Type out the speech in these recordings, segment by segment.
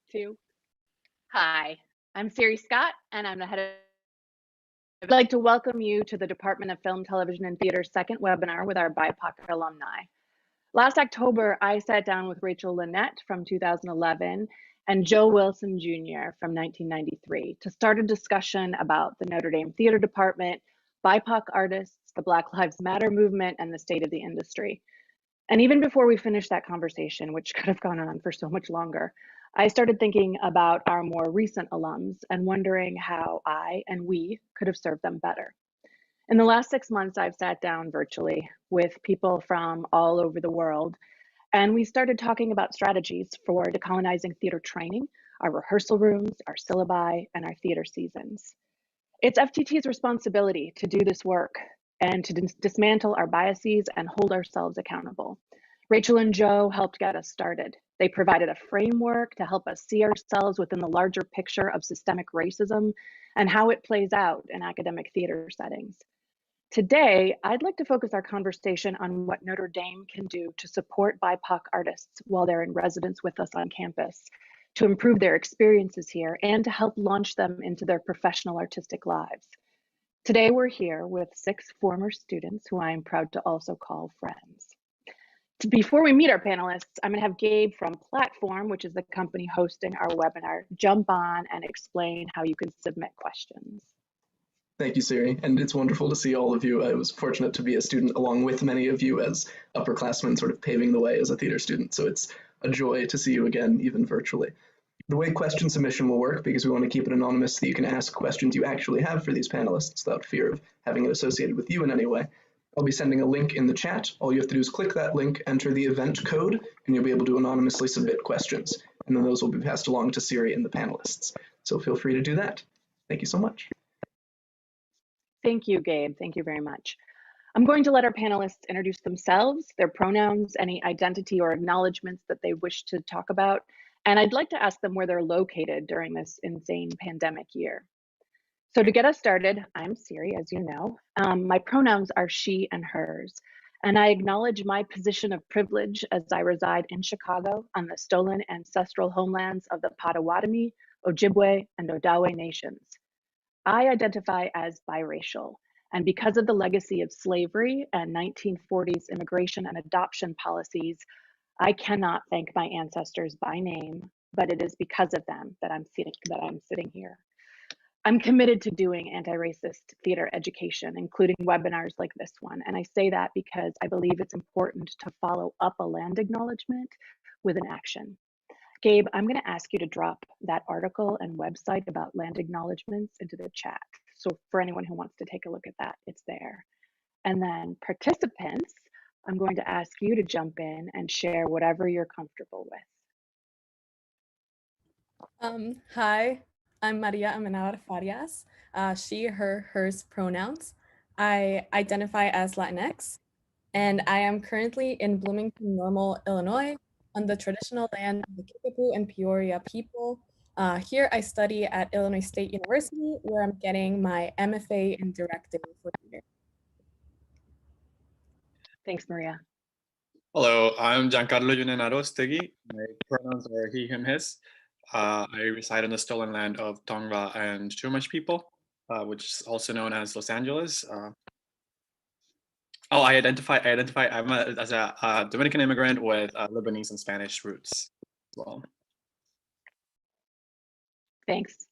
Two. Hi, I'm Siiri Scott, and I'm the head of. I'd like to welcome you to the Department of Film, Television, and Theater's second webinar with our BIPOC alumni. Last October, I sat down with Rachel Lynette from 2011 and Joe Wilson Jr. from 1993 to start a discussion about the Notre Dame Theater Department, BIPOC artists, the Black Lives Matter movement, and the state of the industry. And even before we finished that conversation, which could have gone on for so much longer, I started thinking about our more recent alums and wondering how I and we could have served them better. In the last 6 months, I've sat down virtually with people from all over the world, and we started talking about strategies for decolonizing theater training, our rehearsal rooms, our syllabi, and our theater seasons. It's FTT's responsibility to do this work and to dismantle our biases and hold ourselves accountable. Rachel and Joe helped get us started. They provided a framework to help us see ourselves within the larger picture of systemic racism and how it plays out in academic theater settings. Today, I'd like to focus our conversation on what Notre Dame can do to support BIPOC artists while they're in residence with us on campus, to improve their experiences here, and to help launch them into their professional artistic lives. Today, we're here with 6 former students who I am proud to also call friends. Before we meet our panelists, I'm going to have Gabe from Platform, which is the company hosting our webinar, jump on and explain how you can submit questions. Thank you, Siiri, and it's wonderful to see all of you. I was fortunate to be a student along with many of you as upperclassmen, sort of paving the way as a theater student, so it's a joy to see you again, even virtually. The way question submission will work, because we want to keep it anonymous so that you can ask questions you actually have for these panelists without fear of having it associated with you in any way. I'll be sending a link in the chat. All you have to do is click that link, enter the event code, and you'll be able to anonymously submit questions. And then those will be passed along to Siiri and the panelists. So feel free to do that. Thank you so much. Thank you, Gabe. Thank you very much. I'm going to let our panelists introduce themselves, their pronouns, any identity or acknowledgements that they wish to talk about. And I'd like to ask them where they're located during this insane pandemic year. So to get us started, I'm Siiri, as you know. My pronouns are she and hers, and I acknowledge my position of privilege as I reside in Chicago on the stolen ancestral homelands of the Potawatomi, Ojibwe, and Odawa nations. I identify as biracial, and because of the legacy of slavery and 1940s immigration and adoption policies, I cannot thank my ancestors by name, but it is because of them that I'm sitting here. I'm committed to doing anti-racist theater education, including webinars like this one. And I say that because I believe it's important to follow up a land acknowledgement with an action. Gabe, I'm going to ask you to drop that article and website about land acknowledgements into the chat. So for anyone who wants to take a look at that, it's there. And then participants, I'm going to ask you to jump in and share whatever you're comfortable with. Hi, I'm María Amenábar Farias, she, her, hers pronouns. I identify as Latinx, and I am currently in Bloomington Normal, Illinois, on the traditional land of the Kickapoo and Peoria people. Here I study at Illinois State University, where I'm getting my MFA in directing for theater. Thanks, Maria. Hello, I'm Giancarlo Yunen Arostegui. My pronouns are he, him, his. I reside on the stolen land of Tongva and Chumash people, which is also known as Los Angeles. I identify as a Dominican immigrant with Lebanese and Spanish roots as well. Thanks.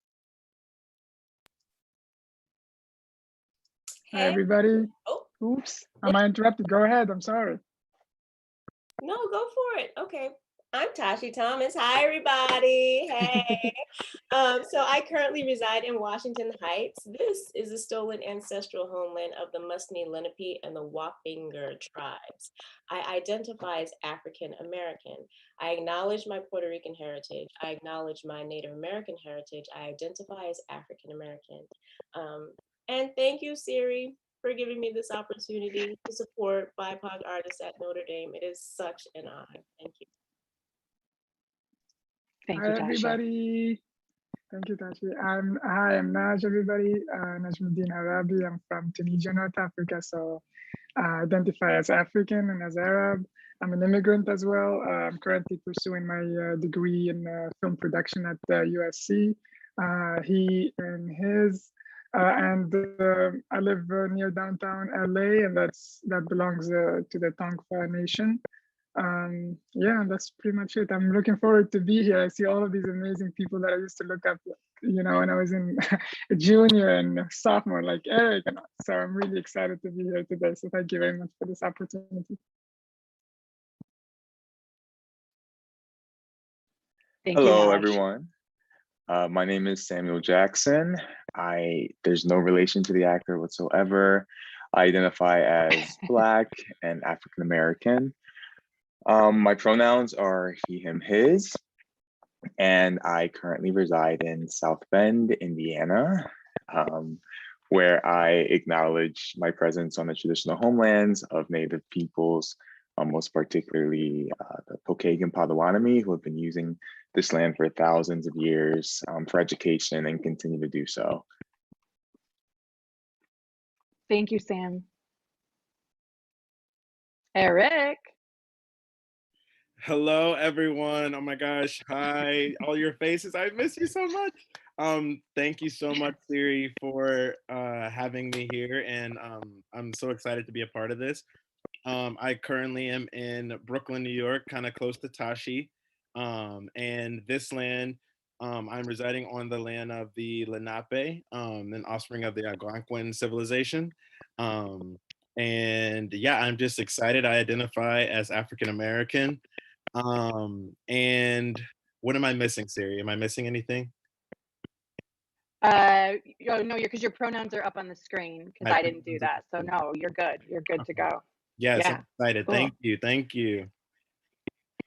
Hey. Hi, everybody. Oh. Oops, am I interrupted? Go ahead, I'm sorry. No, go for it. Okay. I'm Tashi Thomas. Hi, everybody. Hey. So I currently reside in Washington Heights. This is the stolen ancestral homeland of the Musqueam, Lenape, and the Wappinger tribes. I identify as African American. I acknowledge my Puerto Rican heritage. I acknowledge my Native American heritage. I identify as African American. And thank you, Siiri, for giving me this opportunity to support BIPOC artists at Notre Dame. It is such an honor. Thank you. Thank you, Hi, everybody. Thank you, Tashi. I'm Naj, everybody. Najmeddine Harrabi. I'm from Tunisia, North Africa, so I identify as African and as Arab. I'm an immigrant as well. I'm currently pursuing my degree in film production at USC. He and his, and I live near downtown LA, and that belongs to the Tongva Nation. Yeah, that's pretty much it. I'm looking forward to be here. I see all of these amazing people that I used to look up, when I was in a junior and sophomore, like Eric, and so I'm really excited to be here today. So thank you very much for this opportunity. Hello, everyone. My name is Samuel Jackson. There's no relation to the actor whatsoever. I identify as Black and African American. My pronouns are he, him, his, and I currently reside in South Bend, Indiana, where I acknowledge my presence on the traditional homelands of Native peoples, most particularly the Pokagon Potawatomi, who have been using this land for thousands of years for education and continue to do so. Thank you, Sam. Eric. Hello, everyone. Oh my gosh. Hi, all your faces. I miss you so much. Thank you so much, Siiri, for having me here. And I'm so excited to be a part of this. I currently am in Brooklyn, New York, kind of close to Tashi. And this land, I'm residing on the land of the Lenape, an offspring of the Algonquin civilization. And yeah, I'm just excited. I identify as African American. And what am I missing, Siiri? Am I missing anything? Oh no, because your pronouns are up on the screen because I didn't do that. So no, you're good. You're good to go. Yes, yeah. I'm excited. Cool. Thank you. Thank you.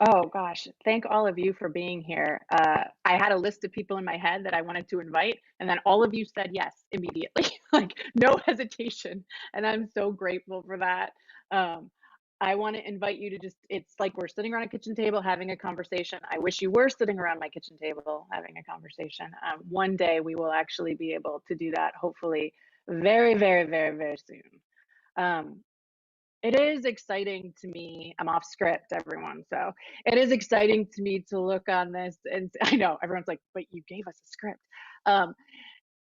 Oh gosh, thank all of you for being here. I had a list of people in my head that I wanted to invite, and then all of you said yes immediately, like no hesitation. And I'm so grateful for that. I want to invite you to it's like we're sitting around a kitchen table having a conversation. I wish you were sitting around my kitchen table having a conversation. One day we will actually be able to do that, hopefully very, very, very, very soon. It is exciting to me. I'm off script, everyone. So it is exciting to me to look on this. And I know everyone's like, but you gave us a script.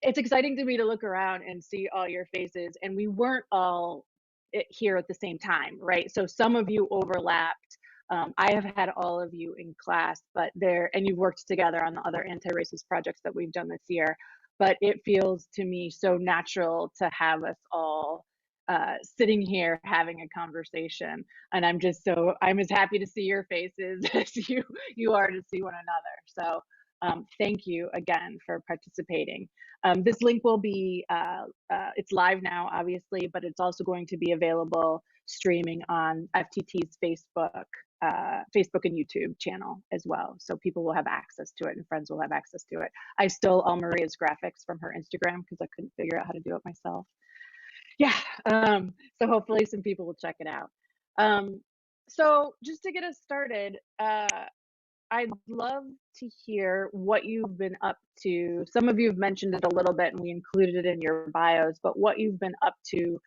It's exciting to me to look around and see all your faces. And we weren't all here at the same time, right? So some of you overlapped. I have had all of you in class, but and you've worked together on the other anti-racist projects that we've done this year. But it feels to me so natural to have us all sitting here having a conversation, and I'm as happy to see your faces as you are to see one another. So thank you again for participating. This link will be it's live now, obviously, but it's also going to be available streaming on FTT's Facebook and YouTube channel as well. So people will have access to it and friends will have access to it. I stole all Maria's graphics from her Instagram because I couldn't figure out how to do it myself. Yeah, so hopefully some people will check it out. So just to get us started, I'd love to hear what you've been up to. Some of you have mentioned it a little bit and we included it in your bios, but what you've been up to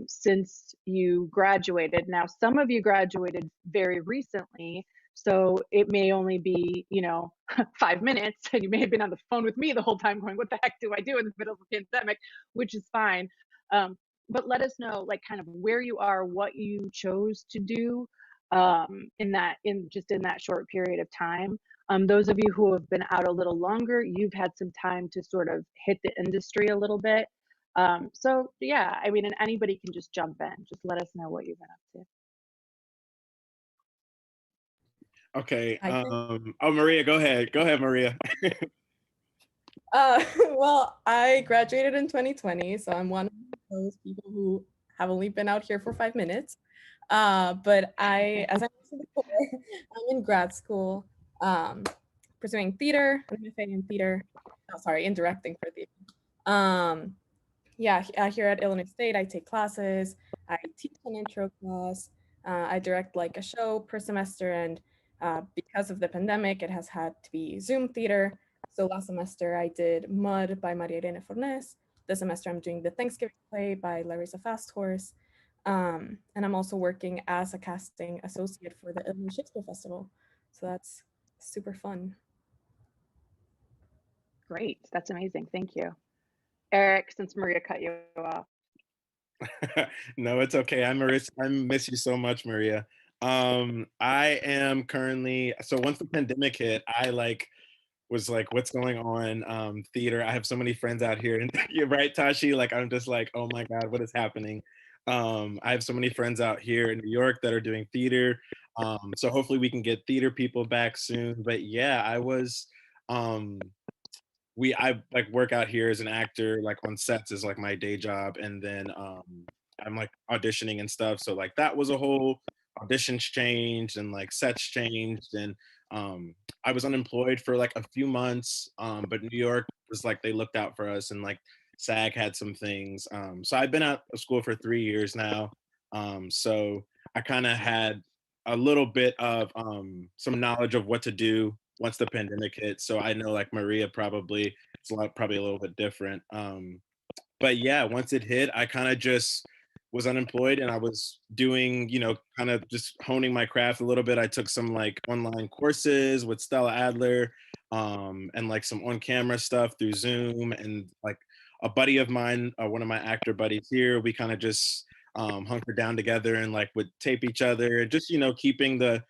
since you graduated. Now, some of you graduated very recently, so it may only be, 5 minutes, and you may have been on the phone with me the whole time going, what the heck do I do in the middle of a pandemic, which is fine. But let us know, like, kind of where you are, what you chose to do in that short period of time. Those of you who have been out a little longer, you've had some time to sort of hit the industry a little bit. So yeah, I mean, and anybody can just jump in. Just let us know what you've been up to. Okay. Maria, go ahead. Go ahead, Maria. Well, I graduated in 2020, so I'm one of those people who have only been out here for 5 minutes. But as I mentioned before, I'm in grad school, pursuing theater, in theater. Oh, sorry, in directing for theater. Yeah, here at Illinois State, I take classes. I teach an intro class. I direct like a show per semester, and because of the pandemic, it has had to be Zoom theater. So last semester I did Mud by María Fornes. This semester I'm doing the Thanksgiving play by Larissa Fasthorse. And I'm also working as a casting associate for the Illinois Shakespeare Festival. So that's super fun. Great, that's amazing, thank you. Eric, since Maria cut you off. No, it's okay. I miss you so much, Maria. I am currently, so once the pandemic hit, I was like, what's going on? Theater. I have so many friends out here, and you're right, Tashi. Like, I'm just like, oh my God, what is happening? I have so many friends out here in New York that are doing theater. So hopefully we can get theater people back soon. But yeah, I like work out here as an actor, like on sets is like my day job, and then I'm like auditioning and stuff. So like that was a whole auditions changed and like sets changed, and I was unemployed for like a few months, but New York was like they looked out for us, and like SAG had some things. So I've been out of school for 3 years now. So I kind of had a little bit of some knowledge of what to do once the pandemic hit. So I know like Maria probably probably a little bit different. But yeah, once it hit, I kind of just was unemployed and I was doing, kind of just honing my craft a little bit. I took some like online courses with Stella Adler, and like some on-camera stuff through Zoom, and like a buddy of mine, one of my actor buddies here, we kind of just hunkered down together and like would tape each other, just keeping the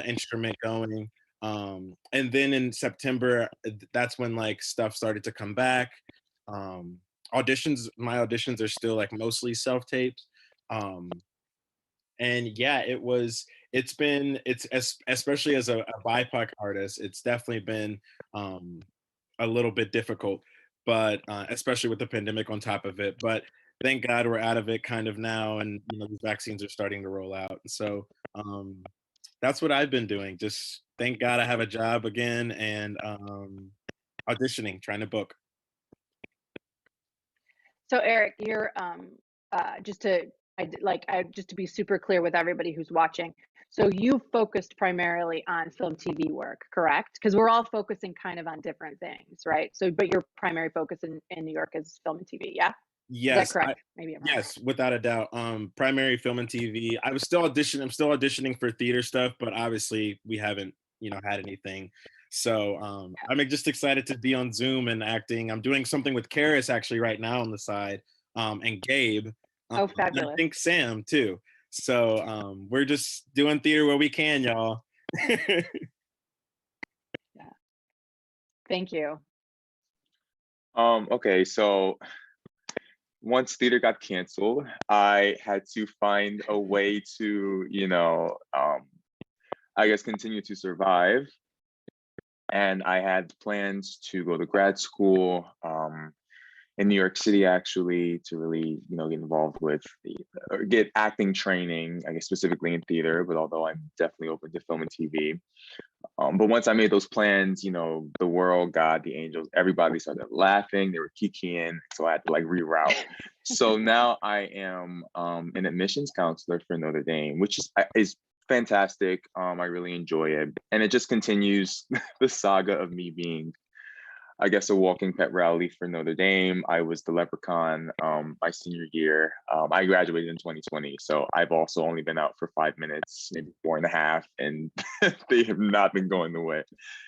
instrument going. And then in September, that's when like stuff started to come back. My auditions are still like mostly self-taped. And yeah, especially as a BIPOC artist, it's definitely been a little bit difficult, but especially with the pandemic on top of it. But thank God we're out of it kind of now, and these vaccines are starting to roll out. So that's what I've been doing. Just thank God I have a job again, and auditioning, trying to book. So Eric, you're just to be super clear with everybody who's watching. So you focused primarily on film TV work, correct? Because we're all focusing kind of on different things, right? So, but your primary focus in New York is film and TV, yeah? Yes. Is that correct? Maybe I'm wrong. Yes, without a doubt. Primary film and TV. I'm still auditioning for theater stuff, but obviously we haven't, had anything. So I'm just excited to be on Zoom and acting. I'm doing something with Karis actually right now on the side, and Gabe. Oh, fabulous. And I think Sam too. So we're just doing theater where we can, y'all. Yeah. Thank you. Okay, so once theater got canceled, I had to find a way to, I guess continue to survive. And I had plans to go to grad school in New York City, actually, to really, get involved with get acting training, I guess specifically in theater, but although I'm definitely open to film and TV. But once I made those plans, the world, God, the angels, everybody started laughing. They were kikiing, so I had to like reroute. So now I am an admissions counselor for Notre Dame, which is fantastic. I really enjoy it, and it just continues the saga of me being, I guess, a walking pet rally for Notre Dame. I was the leprechaun my senior year. I graduated in 2020, so I've also only been out for 5 minutes, maybe 4.5, and they have not been going the way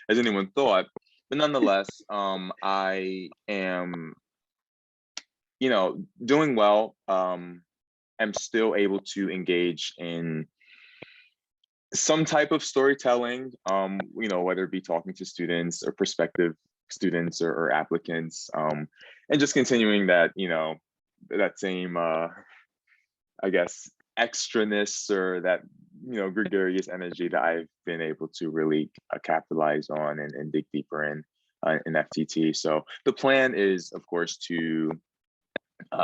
as anyone thought. But nonetheless, I am, doing well. I'm still able to engage in some type of storytelling, whether it be talking to students or prospective students or applicants, and just continuing that, that same, I guess, extraness or that, gregarious energy that I've been able to really capitalize on and dig deeper in FTT. So the plan is, of course, to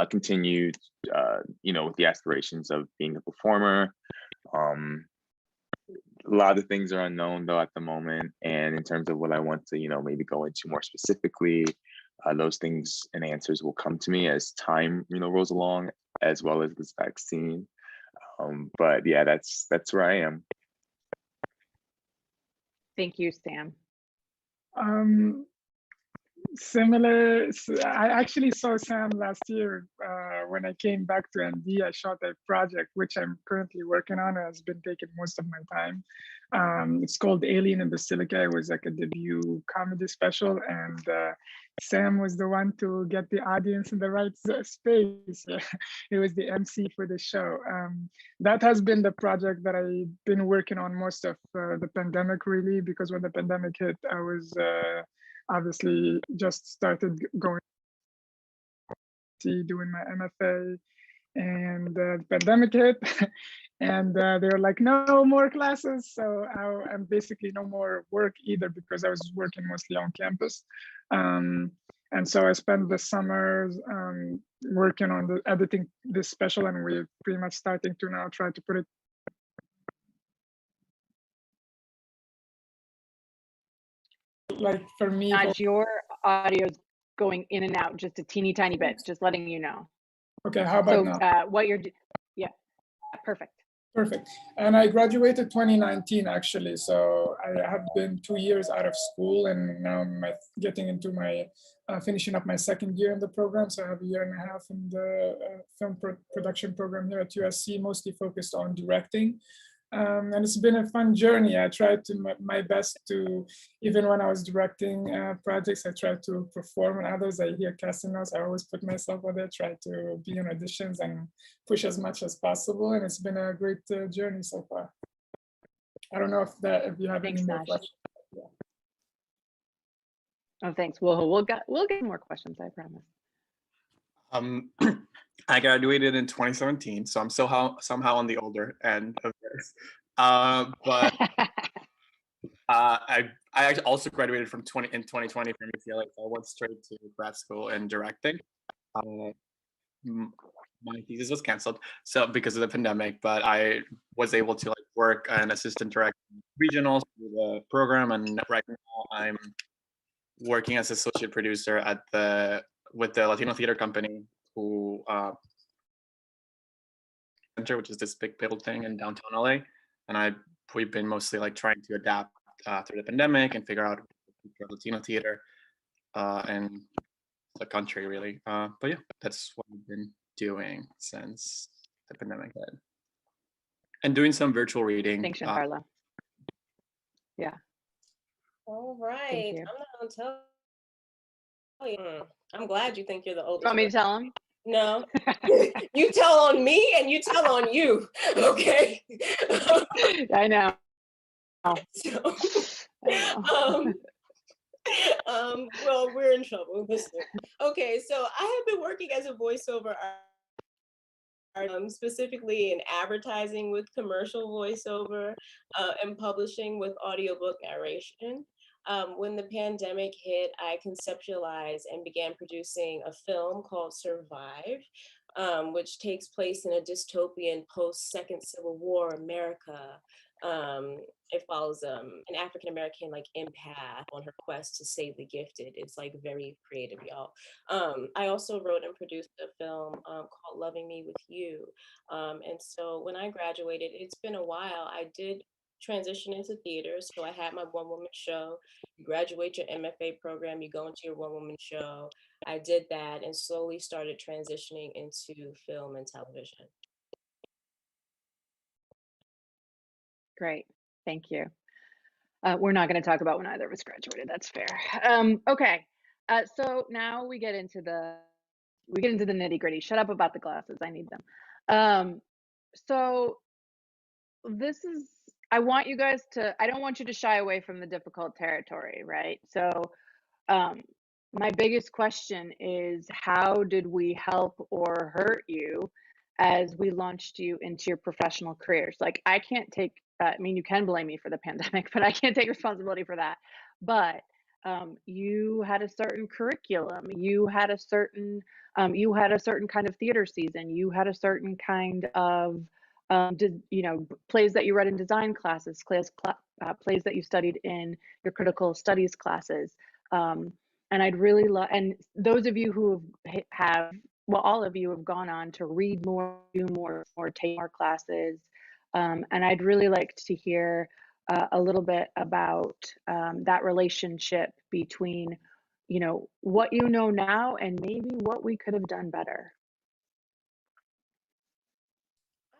continue, with the aspirations of being a performer. A lot of things are unknown though at the moment, and in terms of what I want to maybe go into more specifically, those things and answers will come to me as time rolls along, as well as this vaccine. But yeah, that's where I am. Thank you, Sam. Similar. I actually saw Sam last year when I came back to ND. I shot a project which I'm currently working on. It has been taking most of my time. It's called Alien in Basilica. It was like a debut comedy special, and Sam was the one to get the audience in the right space. He was the MC for the show. That has been the project that I've been working on most of the pandemic, really, because when the pandemic hit, I was obviously just started going to doing my MFA, and the pandemic hit, and they were like, no more classes. So I'm basically no more work either, because I was working mostly on campus. And so I spent the summers working on the editing this special, and we're pretty much starting to now try to put it. Like for me, your audio is going in and out just a teeny tiny bit, just letting you know. Okay, how about now? What you're, yeah, perfect. Perfect. And I graduated 2019, actually. So I have been 2 years out of school, and now I'm getting into my, finishing up my second year in the program. So I have a year and a half in the film production program here at USC, mostly focused on directing. And it's been a fun journey. I tried to my best to, even when I was directing projects, I tried to perform in others. I hear casting notes. I always put myself out there, try to be in auditions and push as much as possible. And it's been a great journey so far. I don't know if you have any more questions. Yeah. Oh, thanks. We'll get more questions, I promise. I graduated in 2017, so I'm somehow on the older end of this. But I actually also graduated in 2020 from UCLA. So I went straight to grad school in directing. My thesis was canceled because of the pandemic, but I was able to work an assistant director regionals through the program, and right now I'm working as associate producer with the Latino theater company, who which is this big building in downtown LA, and we've been mostly trying to adapt through the pandemic and figure out Latino theater and the country, really. But yeah, that's what we've been doing since the pandemic hit, and doing some virtual reading. Thanks, Giancarlo. Yeah. All right. I'm not gonna tell you. I'm glad you think you're the oldest. You want me to tell him? No. You tell on me and you tell on you. Okay. I know. So, well, we're in trouble. Listen. Okay, so I have been working as a voiceover artist, specifically in advertising with commercial voiceover and publishing with audiobook narration. When the pandemic hit, I conceptualized and began producing a film called Survive, which takes place in a dystopian post-Second Civil War America. It follows an African-American empath on her quest to save the gifted. It's very creative, y'all. I also wrote and produced a film called Loving Me With You. And so when I graduated, it's been a while. I did transition into theater. So I had my one-woman show. You graduate your MFA program, you go into your one-woman show. I did that and slowly started transitioning into film and television. Great, thank you. We're not going to talk about when either of us graduated. That's fair. Okay, so now we get into the nitty-gritty. Shut up about the glasses. I need them. So this is. I want you guys to. I don't want you to shy away from the difficult territory, right? So, my biggest question is, how did we help or hurt you as we launched you into your professional careers? I can't take. I mean, you can blame me for the pandemic, but I can't take responsibility for that. But you had a certain curriculum. You had a certain kind of theater season. You had a certain kind of plays that you read in design classes, plays that you studied in your critical studies classes. And I'd really love, and those of you who all of you have gone on to read more, do more, or take more classes. And I'd really like to hear a little bit about that relationship between, you know, what you know now and maybe what we could have done better?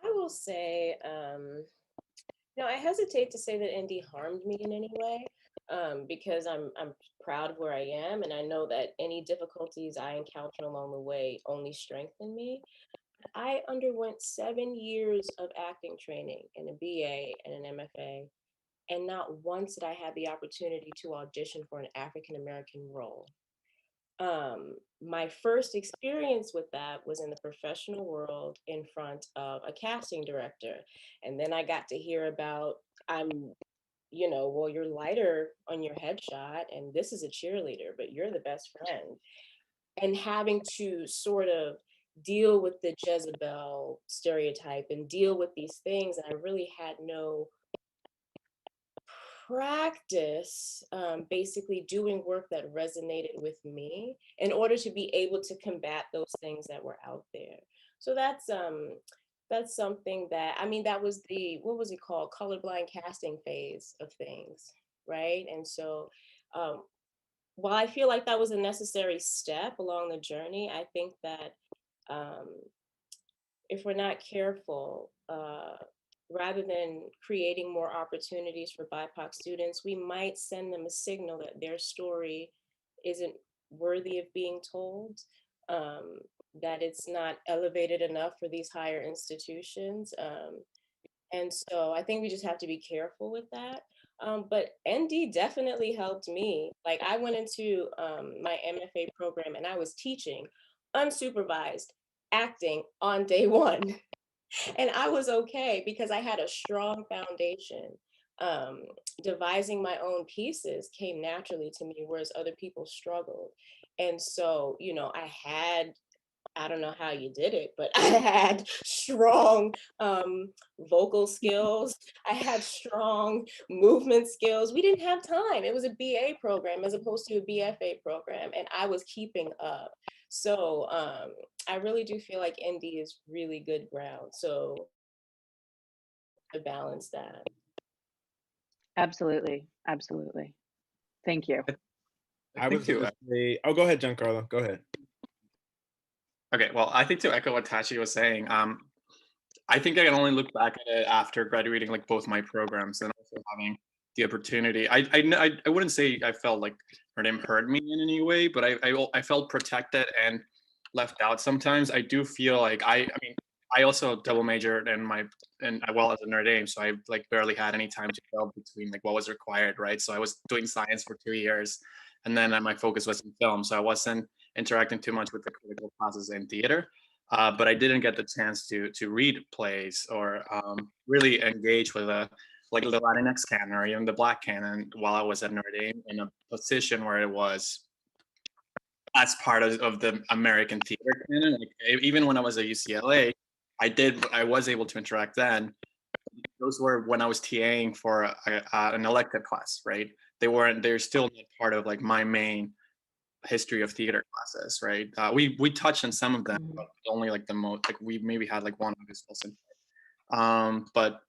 I will say, I hesitate to say that ND harmed me in any way, because I'm proud of where I am, and I know that any difficulties I encounter along the way only strengthen me. I underwent 7 years of acting training and a BA and an MFA, and not once did I have the opportunity to audition for an African American role. My first experience with that was in the professional world in front of a casting director. And then I got to hear about, well, you're lighter on your headshot, and this is a cheerleader, but you're the best friend. And having to sort of deal with the Jezebel stereotype and deal with these things. And I really had no practice, basically doing work that resonated with me in order to be able to combat those things that were out there. So that's something that, that was the, what was it called, colorblind casting phase of things, right? And so while I feel like that was a necessary step along the journey, I think that if we're not careful, rather than creating more opportunities for BIPOC students, we might send them a signal that their story isn't worthy of being told, that it's not elevated enough for these higher institutions. And so I think we just have to be careful with that. But ND definitely helped me. Like, I went into my MFA program and I was teaching unsupervised acting on day one. And I was okay because I had a strong foundation. Devising my own pieces came naturally to me, whereas other people struggled. And so, I don't know how you did it, but I had strong vocal skills. I had strong movement skills. We didn't have time. It was a BA program as opposed to a BFA program, and I was keeping up. So I really do feel like ND is really good ground. So to balance that. Absolutely. Absolutely. Thank you. I was going to say, oh, go ahead, Giancarlo. Go ahead. Okay, well, I think to echo what Tashi was saying, I think I can only look back at it after graduating like both my programs and also having the opportunity. I wouldn't say I felt like her name hurt me in any way, but I felt protected and left out sometimes. I do feel like I also double majored as well as a Notre Dame, so I like barely had any time to go between like what was required, right? So I was doing science for 2 years, and then my focus was in film, so I wasn't interacting too much with the critical classes in theater. But I didn't get the chance to read plays or really engage with like the Latinx canon or even the Black canon while I was at Notre Dame in a position where it was as part of the American theater canon. Like, even when I was at UCLA, I was able to interact then. Those were when I was TAing for an elective class, right? They're still not part of like my main history of theater classes, right? We touched on some of them, but only like the most, like we maybe had like one August Wilson. But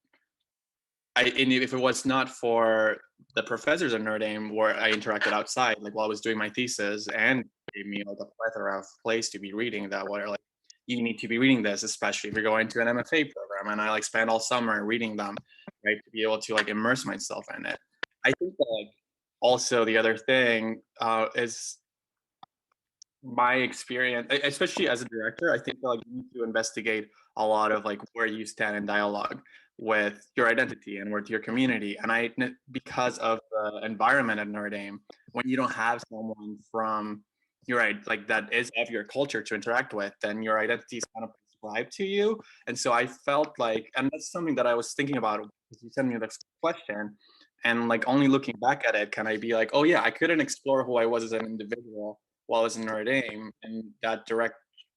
if it was not for the professors at Notre Dame where I interacted outside, like while I was doing my thesis, and gave me like a plethora of plays to be reading that were like, you need to be reading this, especially if you're going to an MFA program. And I like spent all summer reading them, right, to be able to like immerse myself in it. I think that like also the other thing is my experience, especially as a director, I think that, like, you need to investigate a lot of like where you stand in dialogue with your identity and with your community. And because of the environment at Notre Dame, when you don't have someone from like that is of your culture to interact with, then your identity is kind of prescribed to you. And so I felt like, and that's something that I was thinking about because you sent me this question, and like only looking back at it, can I be like, oh yeah, I couldn't explore who I was as an individual while I was in Notre Dame and that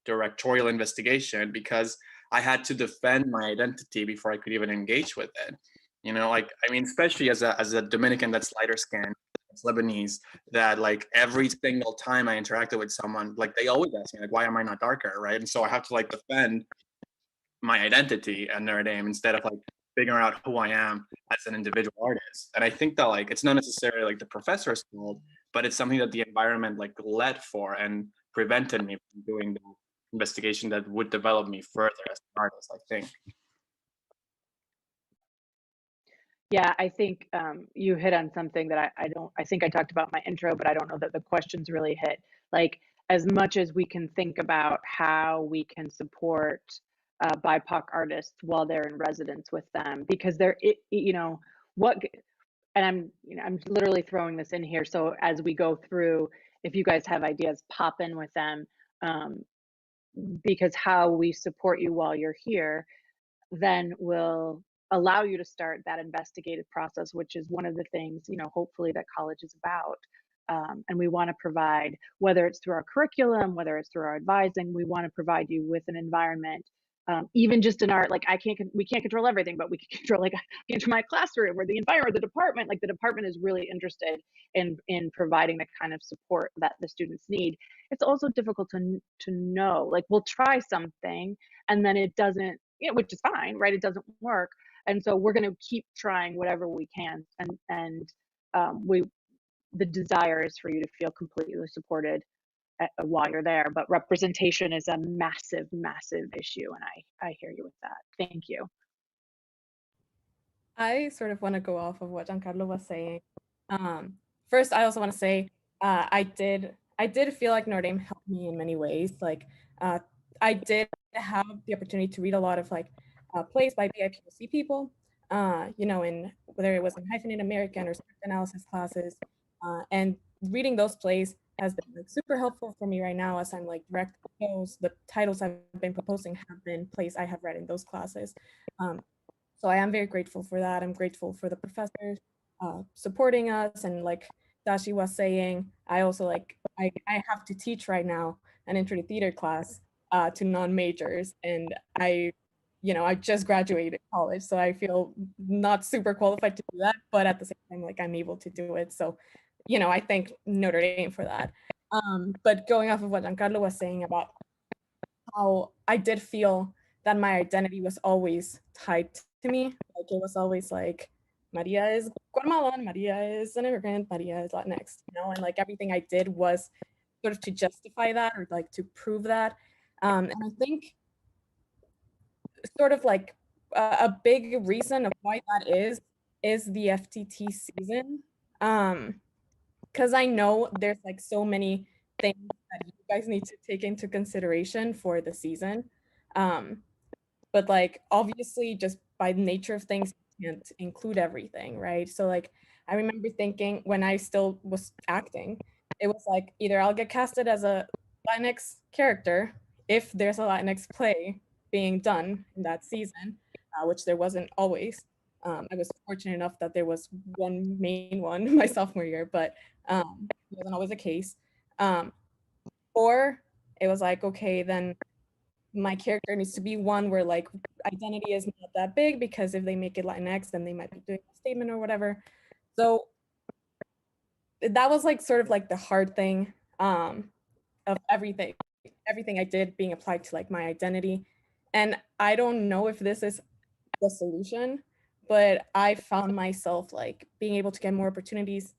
directorial investigation, because I had to defend my identity before I could even engage with it. You know, like, I mean, especially as a Dominican that's lighter skinned, that's Lebanese, that like every single time I interacted with someone, like they always ask me, like, why am I not darker, right? And so I have to like defend my identity at Notre Dame instead of like figuring out who I am as an individual artist. And I think that like it's not necessarily like the professor's fault, but it's something that the environment like led for and prevented me from doing the investigation that would develop me further as an artist, I think. Yeah, I think you hit on something that I think I talked about in my intro, but I don't know that the questions really hit. Like, as much as we can think about how we can support BIPOC artists while they're in residence with them, because you know, and I'm literally throwing this in here. So as we go through, if you guys have ideas, pop in with them, because how we support you while you're here then will allow you to start that investigative process, which is one of the things, you know, hopefully that college is about. And we want to provide, whether it's through our curriculum, whether it's through our advising, we want to provide you with an environment, even just in our, like, we can't control everything, but we can control, like, into my classroom or the environment, the department, like the department is really interested in providing the kind of support that the students need. It's also difficult to know, like, we'll try something and then it doesn't, you know, which is fine, right? It doesn't work. And so we're going to keep trying whatever we can. And the desire is for you to feel completely supported while you're there. But representation is a massive, massive issue. And I hear you with that. Thank you. I sort of want to go off of what Giancarlo was saying. First, I also want to say I did feel like Notre Dame helped me in many ways. Like I did have the opportunity to read a lot of like plays by BIPOC people, you know, in whether it was in hyphenated American or script analysis classes, and reading those plays has been like super helpful for me right now as I'm like directing those. The titles I've been proposing have been plays I have read in those classes. So I am very grateful for that. I'm grateful for the professors supporting us, and like Tashi was saying, I also like I have to teach right now an intro to theater class to non-majors, and I just graduated college, so I feel not super qualified to do that, but at the same time, like I'm able to do it. So, you know, I thank Notre Dame for that. But going off of what Giancarlo was saying about how I did feel that my identity was always tied to me, like it was always like Maria is Guatemalan, Maria is an immigrant, Maria is Latinx, you know, and like everything I did was sort of to justify that or like to prove that. And I think sort of like a big reason of why that is the FTT season. Because I know there's like so many things that you guys need to take into consideration for the season. But like obviously just by the nature of things, you can't include everything, right? So like I remember thinking when I still was acting, it was like either I'll get casted as a Latinx character if there's a Latinx play being done in that season, which there wasn't always. I was fortunate enough that there was one main one my sophomore year, but it wasn't always the case. Or it was like, okay, then my character needs to be one where like identity is not that big, because if they make it Latinx, then they might be doing a statement or whatever. So that was like sort of like the hard thing of everything I did being applied to like my identity. And I don't know if this is the solution, but I found myself like being able to get more opportunities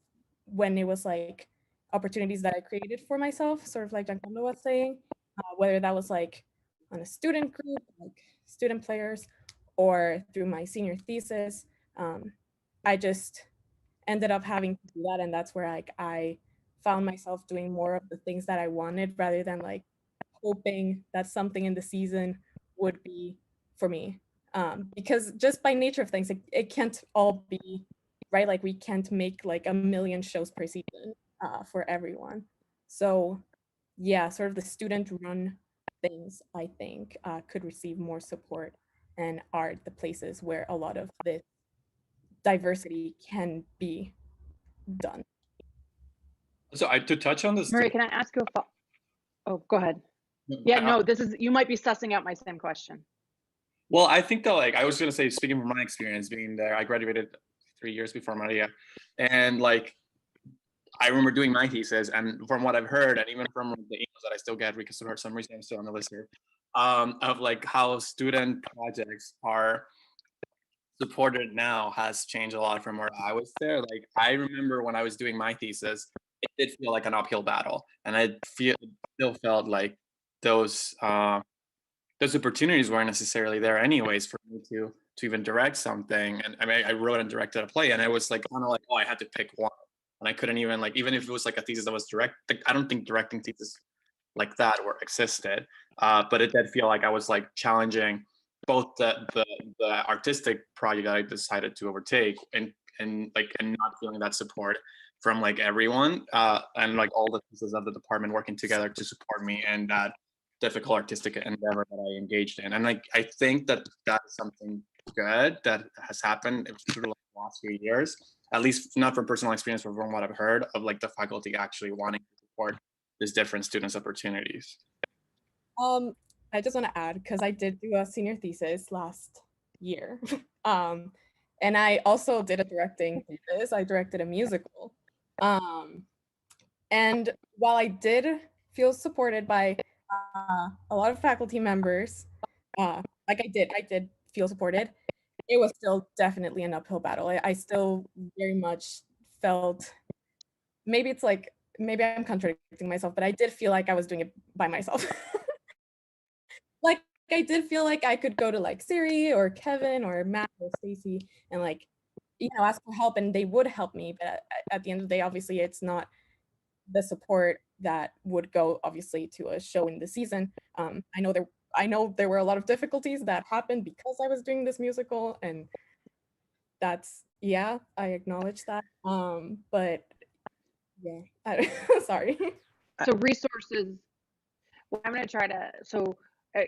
when it was like opportunities that I created for myself, sort of like Giancarlo was saying, whether that was like on a student group, like student players, or through my senior thesis. I just ended up having to do that, and that's where like I found myself doing more of the things that I wanted rather than like hoping that something in the season would be for me. Because just by nature of things, it can't all be right. Like we can't make like a million shows per season for everyone. So yeah, sort of the student run things I think could receive more support and are the places where a lot of this diversity can be done. So to touch on this, Maria, can I ask you a oh, go ahead. Yeah, no, this is, you might be sussing out my same question. Well, I think that like I was gonna say, speaking from my experience being there, I graduated 3 years before Maria, and like I remember doing my thesis, and from what I've heard, and even from the emails that I still get, because for some reason I'm still on the list here, of like how student projects are supported now has changed a lot from where I was there. Like I remember when I was doing my thesis, it did feel like an uphill battle, and still felt like those opportunities weren't necessarily there anyways for me to even direct something. And I mean, I wrote and directed a play, and I was like kind of like, oh, I had to pick one, and I couldn't even like, even if it was like a thesis that was direct, I don't think directing thesis like that were existed. But it did feel like I was like challenging both the artistic project that I decided to overtake, and not feeling that support from like everyone, and like all the pieces of the department working together to support me in that difficult artistic endeavor that I engaged in. And like I think that is something good that has happened through the last few years, at least not from personal experience, but from what I've heard of like the faculty actually wanting to support these different students' opportunities. I just want to add, because I did do a senior thesis last year, and I also did a directing thesis. I directed a musical, and while I did feel supported by a lot of faculty members, like I did feel supported, it was still definitely an uphill battle. I still very much felt, maybe I'm contradicting myself, but I did feel like I was doing it by myself. Like I did feel like I could go to like Siiri or Kevin or Matt or Stacy and like, ask for help, and they would help me. But at the end of the day, obviously it's not the support that would go obviously to a show in the season. I know there were a lot of difficulties that happened because I was doing this musical, and that's, I acknowledge that. But yeah, sorry. So resources, well, I'm going to try to, so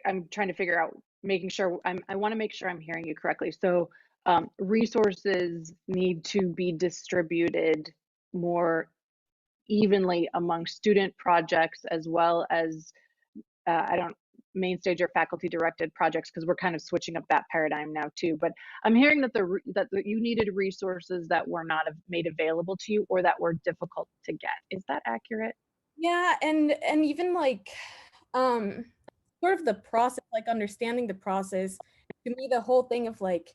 I'm trying to figure out, making sure, I want to make sure I'm hearing you correctly. So resources need to be distributed more evenly among student projects as well as, main stage or faculty directed projects, because we're kind of switching up that paradigm now too. But I'm hearing that you needed resources that were not made available to you or that were difficult to get. Is that accurate? Yeah, and even like sort of the process, like understanding the process, to me the whole thing of like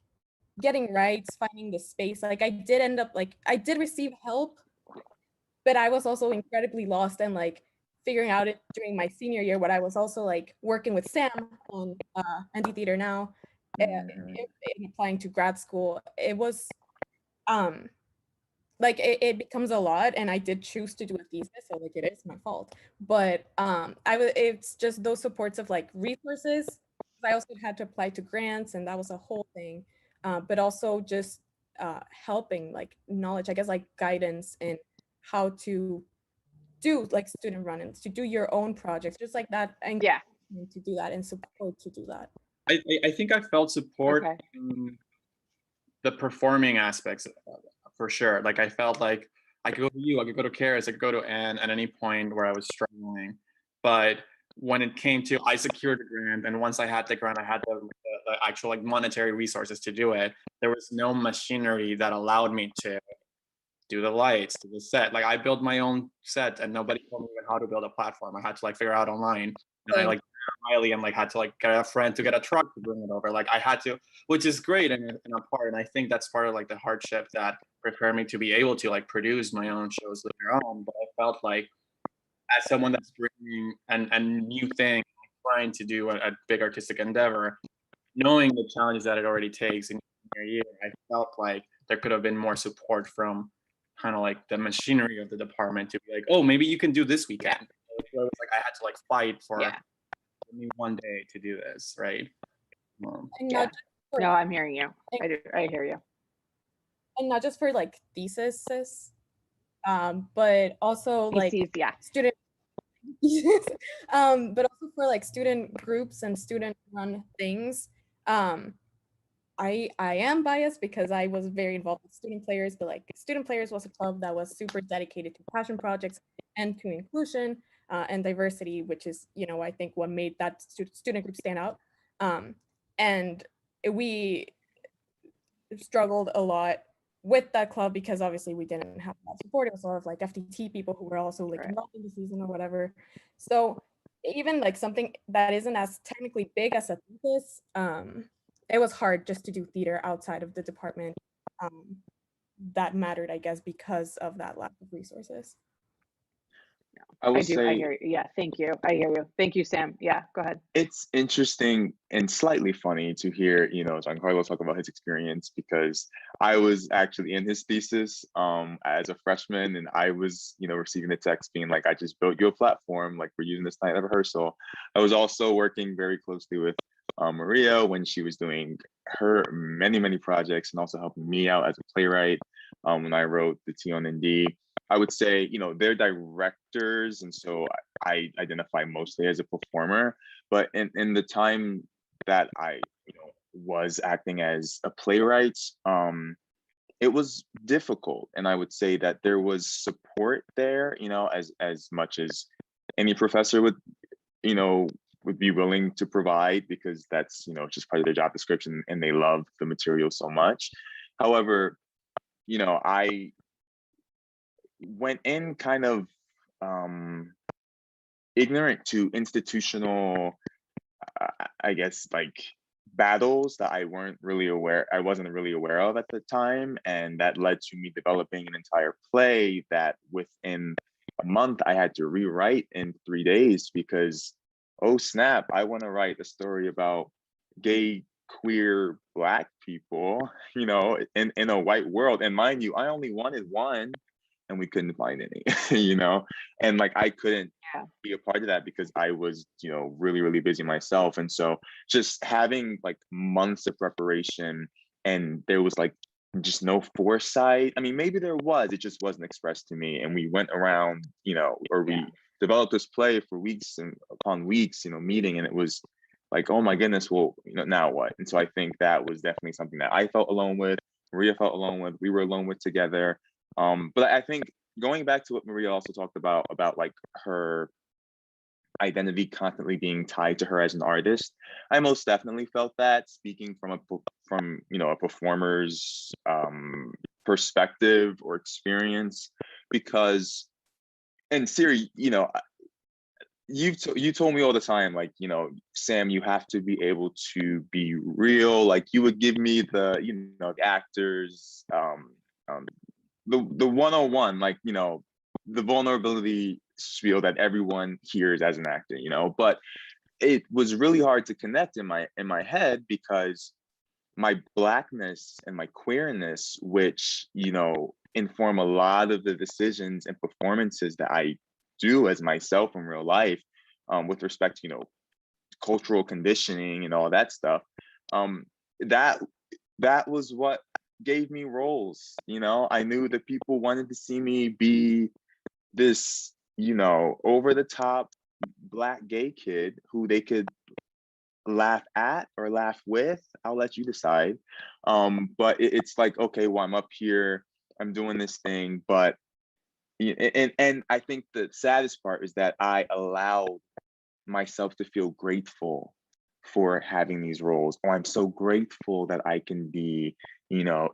getting rights, finding the space, like I did end up like I did receive help, but I was also incredibly lost and like figuring out it during my senior year, when I was also like working with Sam on anti-theater now, and applying to grad school. It was like it becomes a lot, and I did choose to do a thesis, so like it is my fault. But it's just those supports of like resources. I also had to apply to grants, and that was a whole thing. But also just helping, like knowledge, I guess, like guidance in how to do like student run-ins, to do your own projects, just like that, and to do that and support to do that. I think I felt support in the performing aspects for sure. Like I felt like I could go to you, I could go to Karis, I could go to Anne at any point where I was struggling. But when it came to, I secured a grant, and once I had the grant, I had the actual like monetary resources to do it. There was no machinery that allowed me to do the lights, do the set. Like I built my own set, and nobody told me even how to build a platform. I had to like figure out online, and I like Riley and like had to like get a friend to get a truck to bring it over. Like I had to, which is great in a part, and I think that's part of like the hardship that prepared me to be able to like produce my own shows later on. But I felt like, as someone that's bringing a new thing, trying to do a big artistic endeavor, knowing the challenges that it already takes in a year, I felt like there could have been more support from kind of like the machinery of the department to be like, oh, maybe you can do this weekend. So it was like I had to like fight for only one day to do this, right? No, I'm hearing you. I hear you. And not just for like theses, but also like student but also for like student groups and student run things. I am biased because I was very involved with Student Players, but like Student Players was a club that was super dedicated to passion projects and to inclusion and diversity, which is, I think what made that student group stand out. And we struggled a lot with that club because obviously we didn't have that support. It was a lot of like FTT people who were also like involved in the season or whatever. So even like something that isn't as technically big as a thesis, it was hard just to do theater outside of the department that mattered, I guess, because of that lack of resources. I will I say, hear you. Yeah, thank you. I hear you. Thank you, Sam. Yeah, go ahead. it's interesting and slightly funny to hear, Giancarlo talk about his experience, because I was actually in his thesis as a freshman, and I was, receiving the text being like, I just built you a platform, like we're using this night of rehearsal. I was also working very closely with Maria when she was doing her many projects, and also helping me out as a playwright when I wrote the T on ND. I would say, they're directors, and so I identify mostly as a performer. But in the time that I, was acting as a playwright, it was difficult, and I would say that there was support there, as much as any professor would, would be willing to provide, because that's, just part of their job description, and they love the material so much. However, I went in kind of ignorant to institutional, I guess, like battles that I wasn't really aware of at the time, and that led to me developing an entire play that within a month I had to rewrite in 3 days, because oh snap, I want to write a story about gay, queer, Black people, in a white world. And mind you, I only wanted one, and we couldn't find any, and like I couldn't be a part of that because I was, really busy myself. And so just having like months of preparation, and there was like just no foresight. I mean, maybe there was, it just wasn't expressed to me. And we went around, or we developed this play for weeks and upon weeks, meeting, and it was like, oh my goodness, well, now what? And so I think that was definitely something that I felt alone with, Maria felt alone with, we were alone with together. But I think going back to what Maria also talked about like her identity constantly being tied to her as an artist, I most definitely felt that, speaking from a performer's perspective or experience, because, and Siiri, you told me all the time, like, Sam, you have to be able to be real. Like, you would give me the, actors, the 101, like, the vulnerability spiel that everyone hears as an actor, but it was really hard to connect in my head, because my Blackness and my queerness, which, inform a lot of the decisions and performances that I do as myself in real life, with respect to, cultural conditioning and all that stuff, that was what gave me roles. I knew that people wanted to see me be this, over the top Black gay kid who they could laugh at or laugh with. I'll let you decide. But it's like, okay, well, I'm up here, I'm doing this thing, but and I think the saddest part is that I allowed myself to feel grateful for having these roles. Oh, I'm so grateful that I can be,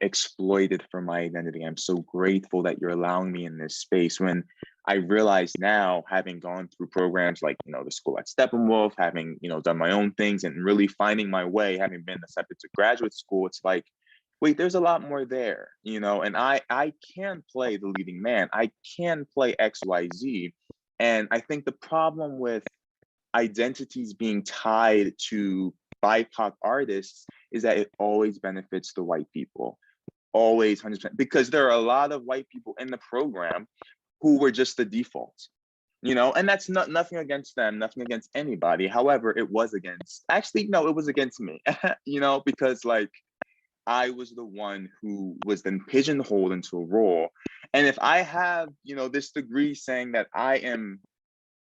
exploited for my identity. I'm so grateful that you're allowing me in this space. When I realize now, having gone through programs like, the school at Steppenwolf, having, done my own things and really finding my way, having been accepted to graduate school, it's like, wait, there's a lot more there, and I can play the leading man. I can play XYZ. And I think the problem with identities being tied to BIPOC artists is that it always benefits the white people, always 100%, because there are a lot of white people in the program who were just the default, and that's nothing against them, nothing against anybody. However, it was against me, because like I was the one who was then pigeonholed into a role. And if I have, this degree saying that I am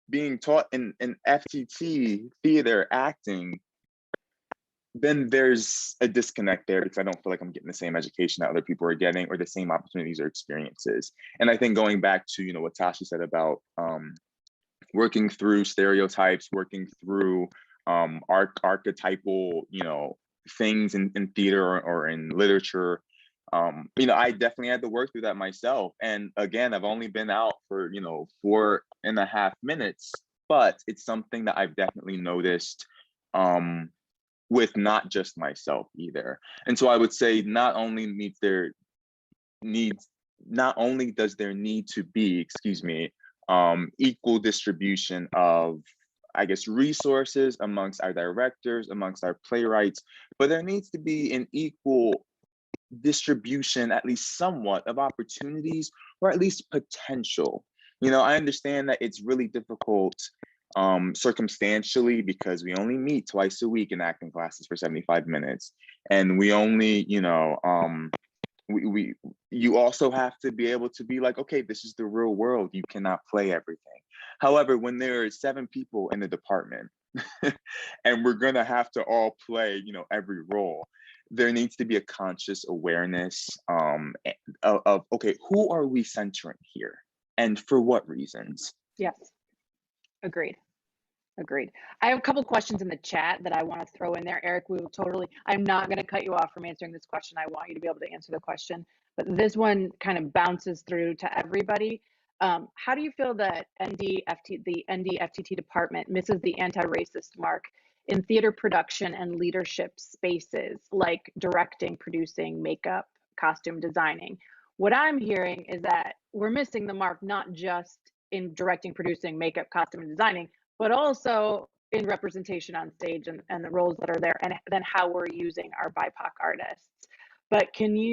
being taught in FTT, theater, acting, then there's a disconnect there, because I don't feel like I'm getting the same education that other people are getting, or the same opportunities or experiences. And I think going back to, what Tashi said about working through stereotypes, working through archetypal, things in theater or in literature, I definitely had to work through that myself. And again, I've only been out for, 4.5 minutes, but it's something that I've definitely noticed with not just myself either. And so I would say not only does there need to be, equal distribution of, I guess, resources amongst our directors, amongst our playwrights, but there needs to be an equal distribution, at least somewhat, of opportunities, or at least potential. I understand that it's really difficult circumstantially, because we only meet twice a week in acting classes for 75 minutes, and we only, you also have to be able to be like, okay, this is the real world. You cannot play everything. However, when there are 7 people in the department and we're gonna have to all play, every role, there needs to be a conscious awareness of, okay, who are we centering here and for what reasons? Yes, agreed. I have a couple questions in the chat that I want to throw in there. Eric, I'm not going to cut you off from answering this question. I want you to be able to answer the question, but this one kind of bounces through to everybody. How do you feel that the ND FTT department misses the anti-racist mark in theater production and leadership spaces like directing, producing, makeup, costume designing? What I'm hearing is that we're missing the mark, not just in directing, producing, makeup, costume, and designing, but also in representation on stage and the roles that are there, and then how we're using our BIPOC artists. But can I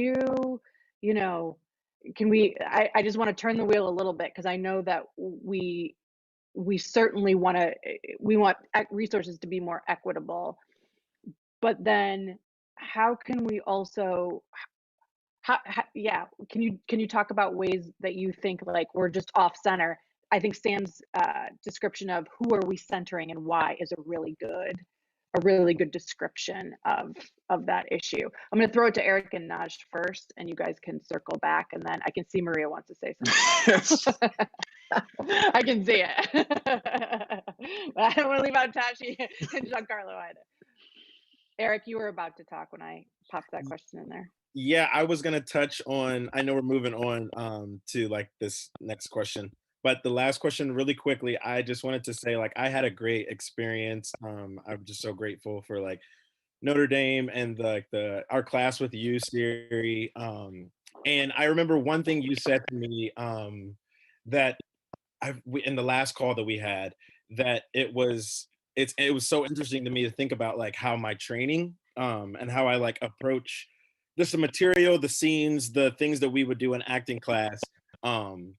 just want to turn the wheel a little bit, because I know that we certainly want resources to be more equitable, but then how can we also, can you talk about ways that you think like we're just off center? I think Sam's description of who are we centering and why is a really good description of that issue. I'm going to throw it to Eric and Naj first, and you guys can circle back, and then I can see Maria wants to say something. I can see it. But I don't want to leave out Tashi and Giancarlo either. Eric, you were about to talk when I popped that question in there. Yeah, I was gonna touch on, I know we're moving on to like this next question, but the last question really quickly, I just wanted to say, like, I had a great experience. I'm just so grateful for like Notre Dame and our class with you, Siiri. And I remember one thing you said to me that in the last call that we had, that it was so interesting to me to think about like how my training and how I like approach this material, the scenes, the things that we would do in acting class, and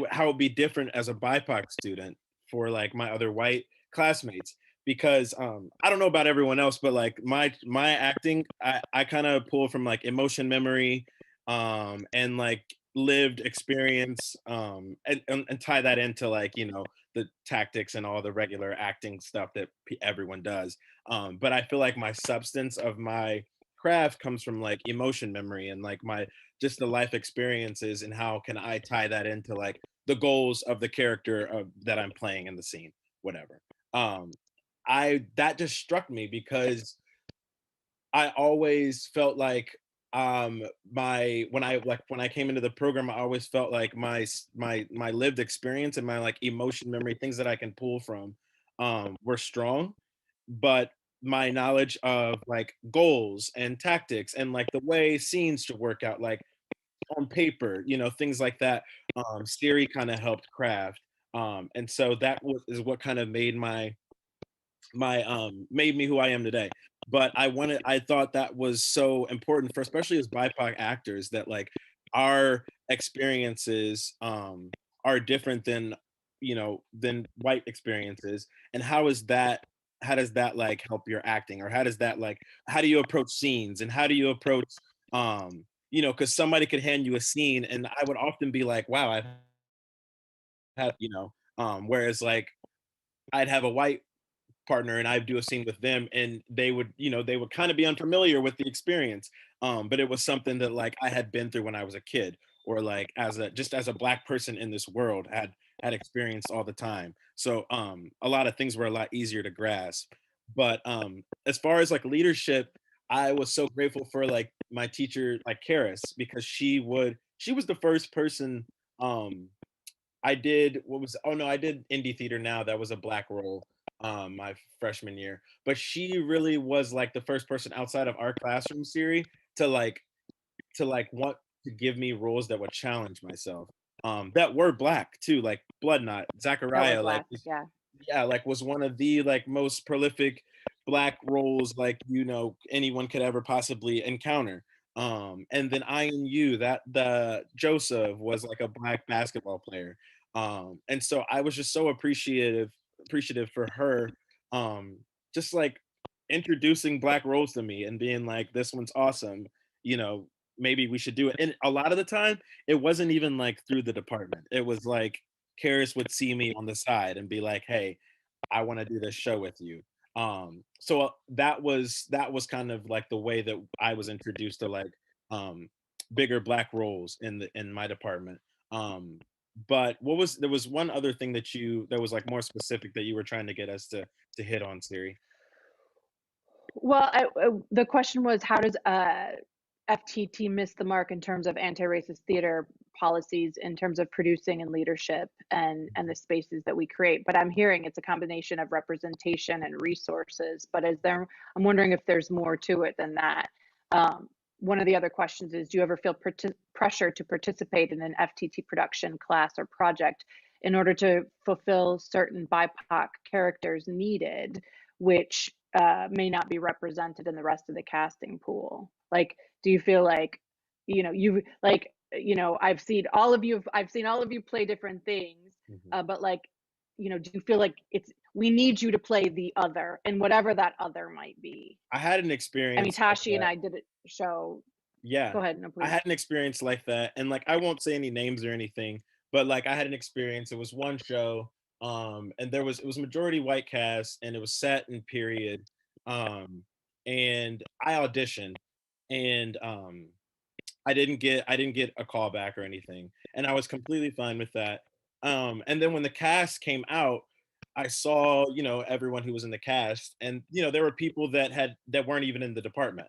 how it would be different as a BIPOC student for like my other white classmates. Because I don't know about everyone else, but like my acting, I kind of pull from like emotion memory and like lived experience and tie that into like, the tactics and all the regular acting stuff that everyone does. But I feel like my substance of my craft comes from like emotion memory and like just the life experiences, and how can I tie that into like the goals of the character that I'm playing in the scene, whatever. That just struck me because I always felt like when I came into the program, I always felt like my lived experience and my like emotion memory, things that I can pull from, were strong, but my knowledge of like goals and tactics and like the way scenes should work out, like on paper, things like that, Siiri kind of helped craft. And so is what kind of made made me who I am today. But I thought that was so important for, especially as BIPOC actors, that like our experiences are different than white experiences. And how does that like help your acting, or how do you approach scenes, and how do you approach because somebody could hand you a scene and I would often be like, wow, I've had, whereas like I'd have a white partner and I'd do a scene with them, and they would kind of be unfamiliar with the experience. But it was something that like I had been through when I was a kid, or like as a Black person in this world had experienced all the time. So a lot of things were a lot easier to grasp. But as far as like leadership, I was so grateful for like my teacher, like Karis, because she was the first person. I did indie theater now that was a Black role. my freshman year. But she really was like the first person outside of our classroom, Siiri, to like want to give me roles that would challenge myself. That were Black too, like Blood Knot, That were Zachariah, like Black, yeah. yeah, like was one of the like most prolific Black roles like anyone could ever possibly encounter. And then INU, that the Joseph was like a Black basketball player. And so I was just so appreciative for her, just like introducing Black roles to me and being like, this one's awesome, maybe we should do it. And a lot of the time it wasn't even like through the department. It was like Karis would see me on the side and be like, hey, I want to do this show with you. So that was kind of like the way that I was introduced to like bigger Black roles in my department. But there was one other thing that was like more specific that you were trying to get us to hit on, Siiri. Well, the question was, how does FTT miss the mark in terms of anti-racist theater policies, in terms of producing and leadership and the spaces that we create? But I'm hearing it's a combination of representation and resources. But I'm wondering if there's more to it than that. One of the other questions is, do you ever feel pressure to participate in an FTT production, class, or project in order to fulfill certain BIPOC characters needed, which may not be represented in the rest of the casting pool? Like, do you feel like, I've seen all of you play different things, but like, do you feel like we need you to play the other, and whatever that other might be? I had an experience. I mean, Tashi and I did a show. Yeah. Go ahead. No, please. I had an experience like that, and like I won't say any names or anything, but like I had an experience. It was one show, and it was majority white cast, and it was set in period, and I auditioned, and I didn't get a call back or anything, and I was completely fine with that. And then when the cast came out, I saw everyone who was in the cast, and there were people that weren't even in the department,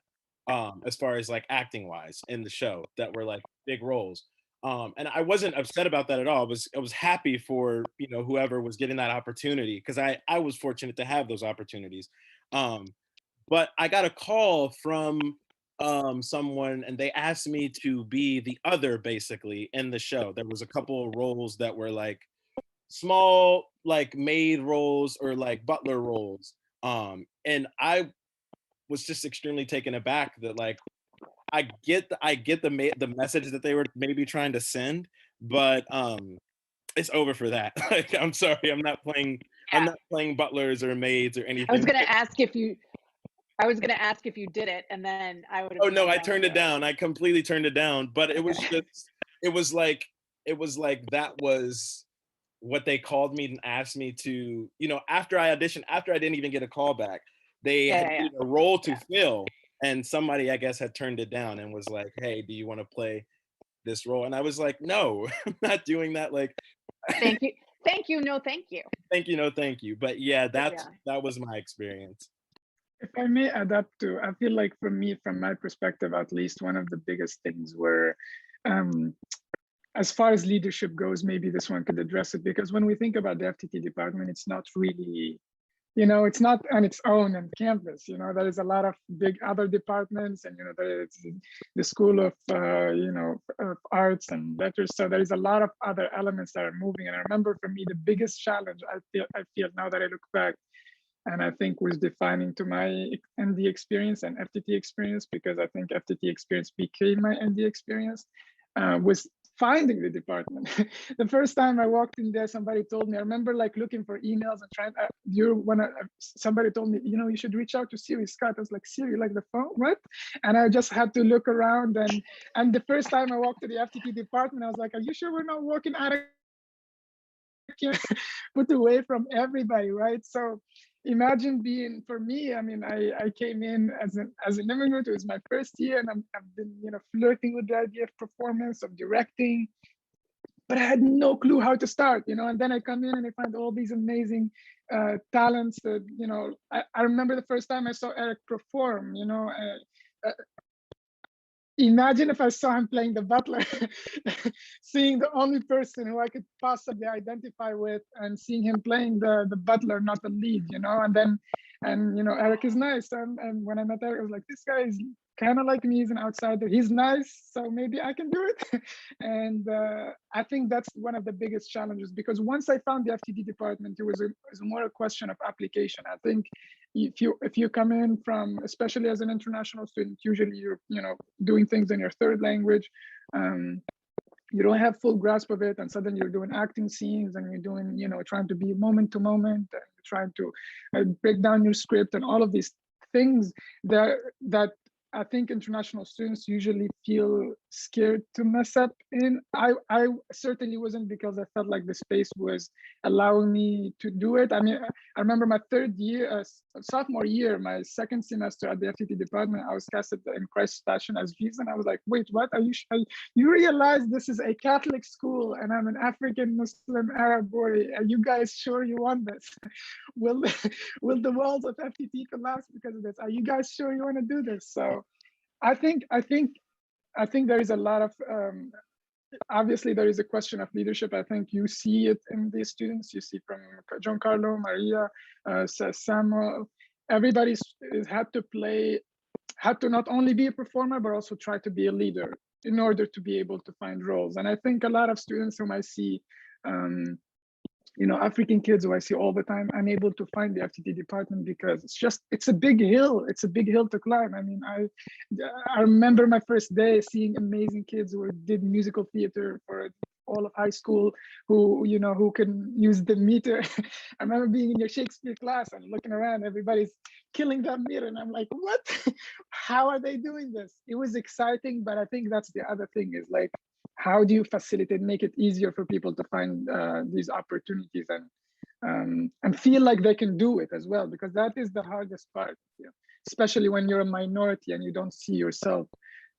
as far as like acting wise in the show, that were like big roles. And I wasn't upset about that at all. I was happy for whoever was getting that opportunity, because I was fortunate to have those opportunities. But I got a call from someone, and they asked me to be the other basically in the show. There was a couple of roles that were like small, like maid roles or like butler roles. And I was just extremely taken aback that like I get the message that they were maybe trying to send, but it's over for that. Like, I'm sorry, I'm not playing butlers or maids or anything. I was gonna ask if you did it, and then I would have. Oh no, I turned it down. I completely turned it down. But it was just, it was like that was what they called me and asked me to, after I auditioned, after I didn't even get a call back, they had a role to fill, and somebody, I guess, had turned it down and was like, hey, do you want to play this role? And I was like, no, I'm not doing that. Like, thank you, no thank you. Thank you, no thank you. But yeah, that was my experience. If I may add up to, I feel like for me, from my perspective, at least, one of the biggest things were, as far as leadership goes, maybe this one could address it, because when we think about the FTT department, it's not really, it's not on its own on campus. There is a lot of big other departments, and there is the School of of Arts and Letters. So there is a lot of other elements that are moving. And I remember, for me, the biggest challenge I feel now that I look back, and I think was defining to my ND experience and FTT experience, because I think FTT experience became my ND experience, was finding the department. The first time I walked in there, somebody told me, I remember like looking for emails and trying, somebody told me, you should reach out to Siiri Scott. I was like, Siiri, like the phone, what? And I just had to look around, and the first time I walked to the FTT department, I was like, are you sure we're not walking out of here, put away from everybody, right? So imagine being, for me, I mean, I came in as an immigrant. It was my first year, and I've been, flirting with the idea of performance, of directing, but I had no clue how to start, and then I come in and I find all these amazing talents that, I remember the first time I saw Eric perform, imagine if I saw him playing the butler, seeing the only person who I could possibly identify with, and seeing him playing the butler, not the lead, you know. And you know, Eric is nice, and when I met Eric, I was like, this guy is kind of like me. He's an outsider. He's nice, so maybe I can do it. And I think that's one of the biggest challenges, because once I found the FTT department, it was more a question of application. I think if you come in from, especially as an international student, usually you're doing things in your third language. You don't have full grasp of it, and suddenly you're doing acting scenes, and you're doing, trying to be moment to moment, and trying to break down your script, and all of these things that I think international students usually feel scared to mess up in. I certainly wasn't, because I felt like the space was allowing me to do it. I mean, I remember my third year, sophomore year, my second semester at the FTT department, I was casted in Christ Passion as V's, and I was like, wait, what? You realize this is a Catholic school, and I'm an African Muslim Arab boy. Are you guys sure you want this? Will the walls of FTT collapse because of this? Are you guys sure you want to do this? So I think there is a lot of obviously there is a question of leadership. I think you see it in these students. You see from Giancarlo, María, Samuel. Everybody's had to not only be a performer, but also try to be a leader in order to be able to find roles. And I think a lot of students whom I see, African kids who I see all the time, unable to find the FTT department because it's a big hill. It's a big hill to climb. I mean, I remember my first day seeing amazing kids who did musical theater for all of high school, who can use the meter. I remember being in your Shakespeare class and looking around, everybody's killing that meter, and I'm like, what? How are they doing this? It was exciting, but I think that's the other thing, is like, how do you facilitate, make it easier for people to find these opportunities and feel like they can do it as well? Because that is the hardest part, especially when you're a minority and you don't see yourself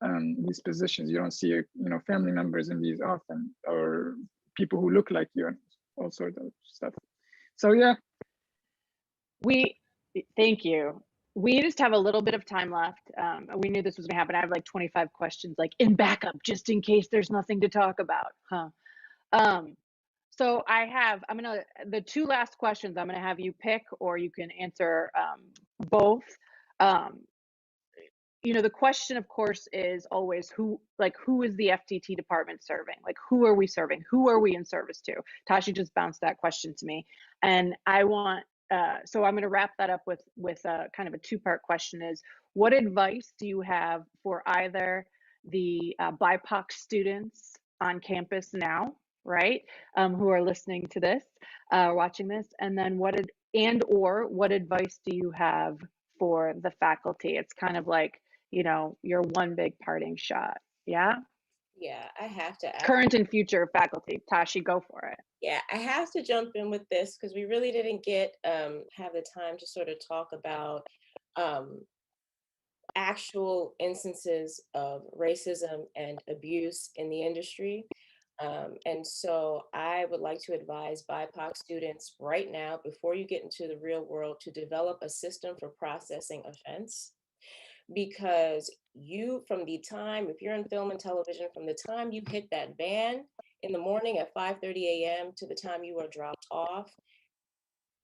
in these positions. You don't see family members in these often, or people who look like you, and all sorts of stuff. So yeah. Thank you. We just have a little bit of time left. We knew this was gonna happen. I have like 25 questions, like in backup, just in case there's nothing to talk about, So the two last questions, I'm gonna have you pick, or you can answer both. The question, of course, is always who is the FTT department serving? Like, who are we serving? Who are we in service to? Tashi just bounced that question to me, and I want. So I'm going to wrap that up with kind of a two-part question: is what advice do you have for either the BIPOC students on campus now, right, who are listening to this, watching this, and then what advice do you have for the faculty? It's kind of like, your one big parting shot. Yeah. Yeah, I have to. Current and future faculty. Tashi, go for it. Yeah, I have to jump in with this because we really didn't have the time to sort of talk about actual instances of racism and abuse in the industry. And so I would like to advise BIPOC students right now, before you get into the real world, to develop a system for processing offense. Because if you're in film and television, from the time you hit that van in the morning at 5:30 a.m. to the time you are dropped off,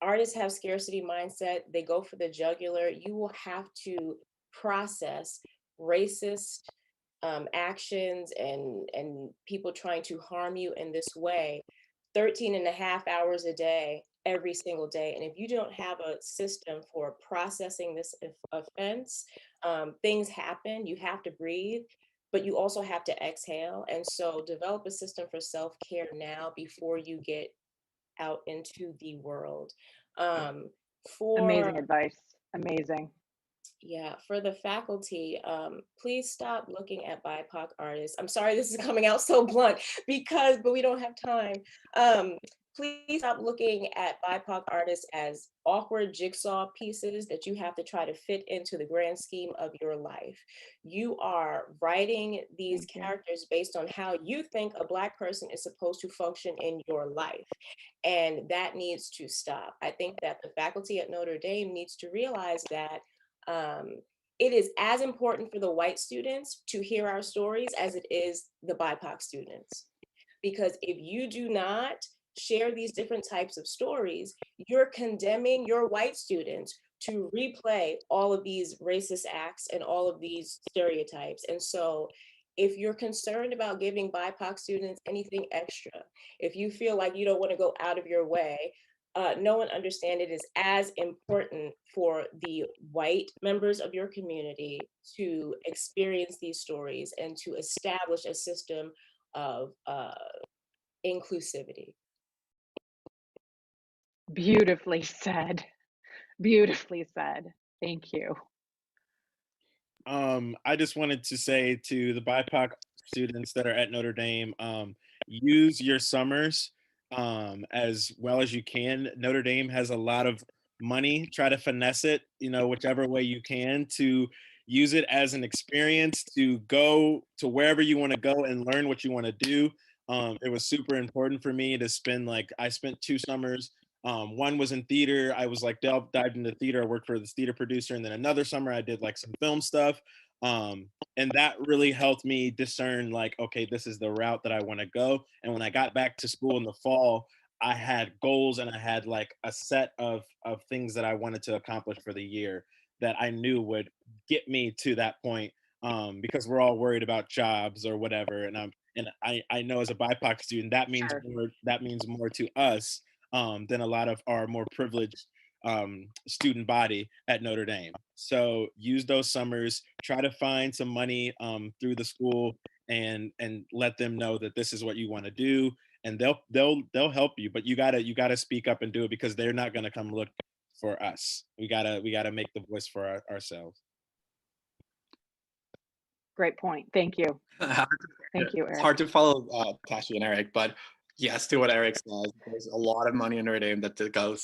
artists have scarcity mindset. They go for the jugular. You will have to process racist actions and people trying to harm you in this way 13 and a half hours a day, every single day. And if you don't have a system for processing this offense, things happen. You have to breathe, but you also have to exhale. And so develop a system for self-care now before you get out into the world. Amazing advice. Amazing. Yeah, for the faculty, please stop looking at BIPOC artists. I'm sorry this is coming out so blunt, but we don't have time. Please stop looking at BIPOC artists as awkward jigsaw pieces that you have to try to fit into the grand scheme of your life. You are writing these characters based on how you think a Black person is supposed to function in your life. And that needs to stop. I think that the faculty at Notre Dame needs to realize that it is as important for the white students to hear our stories as it is the BIPOC students. Because if you do not share these different types of stories, you're condemning your white students to replay all of these racist acts and all of these stereotypes. And so if you're concerned about giving BIPOC students anything extra, if you feel like you don't want to go out of your way, know and understand it is as important for the white members of your community to experience these stories and to establish a system of inclusivity. Beautifully said. Beautifully said. Thank you. I just wanted to say to the BIPOC students that are at Notre Dame, use your summers as well as you can. Notre Dame has a lot of money. Try to finesse it, whichever way you can, to use it as an experience to go to wherever you want to go and learn what you want to do. It was super important for me to I spent 2 summers. One was in theater. I was dived into theater. I worked for this theater producer. And then another summer I did some film stuff. And that really helped me discern okay, this is the route that I want to go. And when I got back to school in the fall, I had goals and I had a set of things that I wanted to accomplish for the year that I knew would get me to that point. Because we're all worried about jobs or whatever. And I know as a BIPOC student, that means more to us than a lot of our more privileged student body at Notre Dame. So use those summers, try to find some money through the school and let them know that this is what you want to do, and they'll help you. But you gotta speak up and do it, because they're not gonna come look for us. We gotta make the voice for ourselves. Great point. Thank you. Thank you, Eric. It's hard to follow Tashi and Eric, but yes, to what Eric says, there's a lot of money in Notre Dame that goes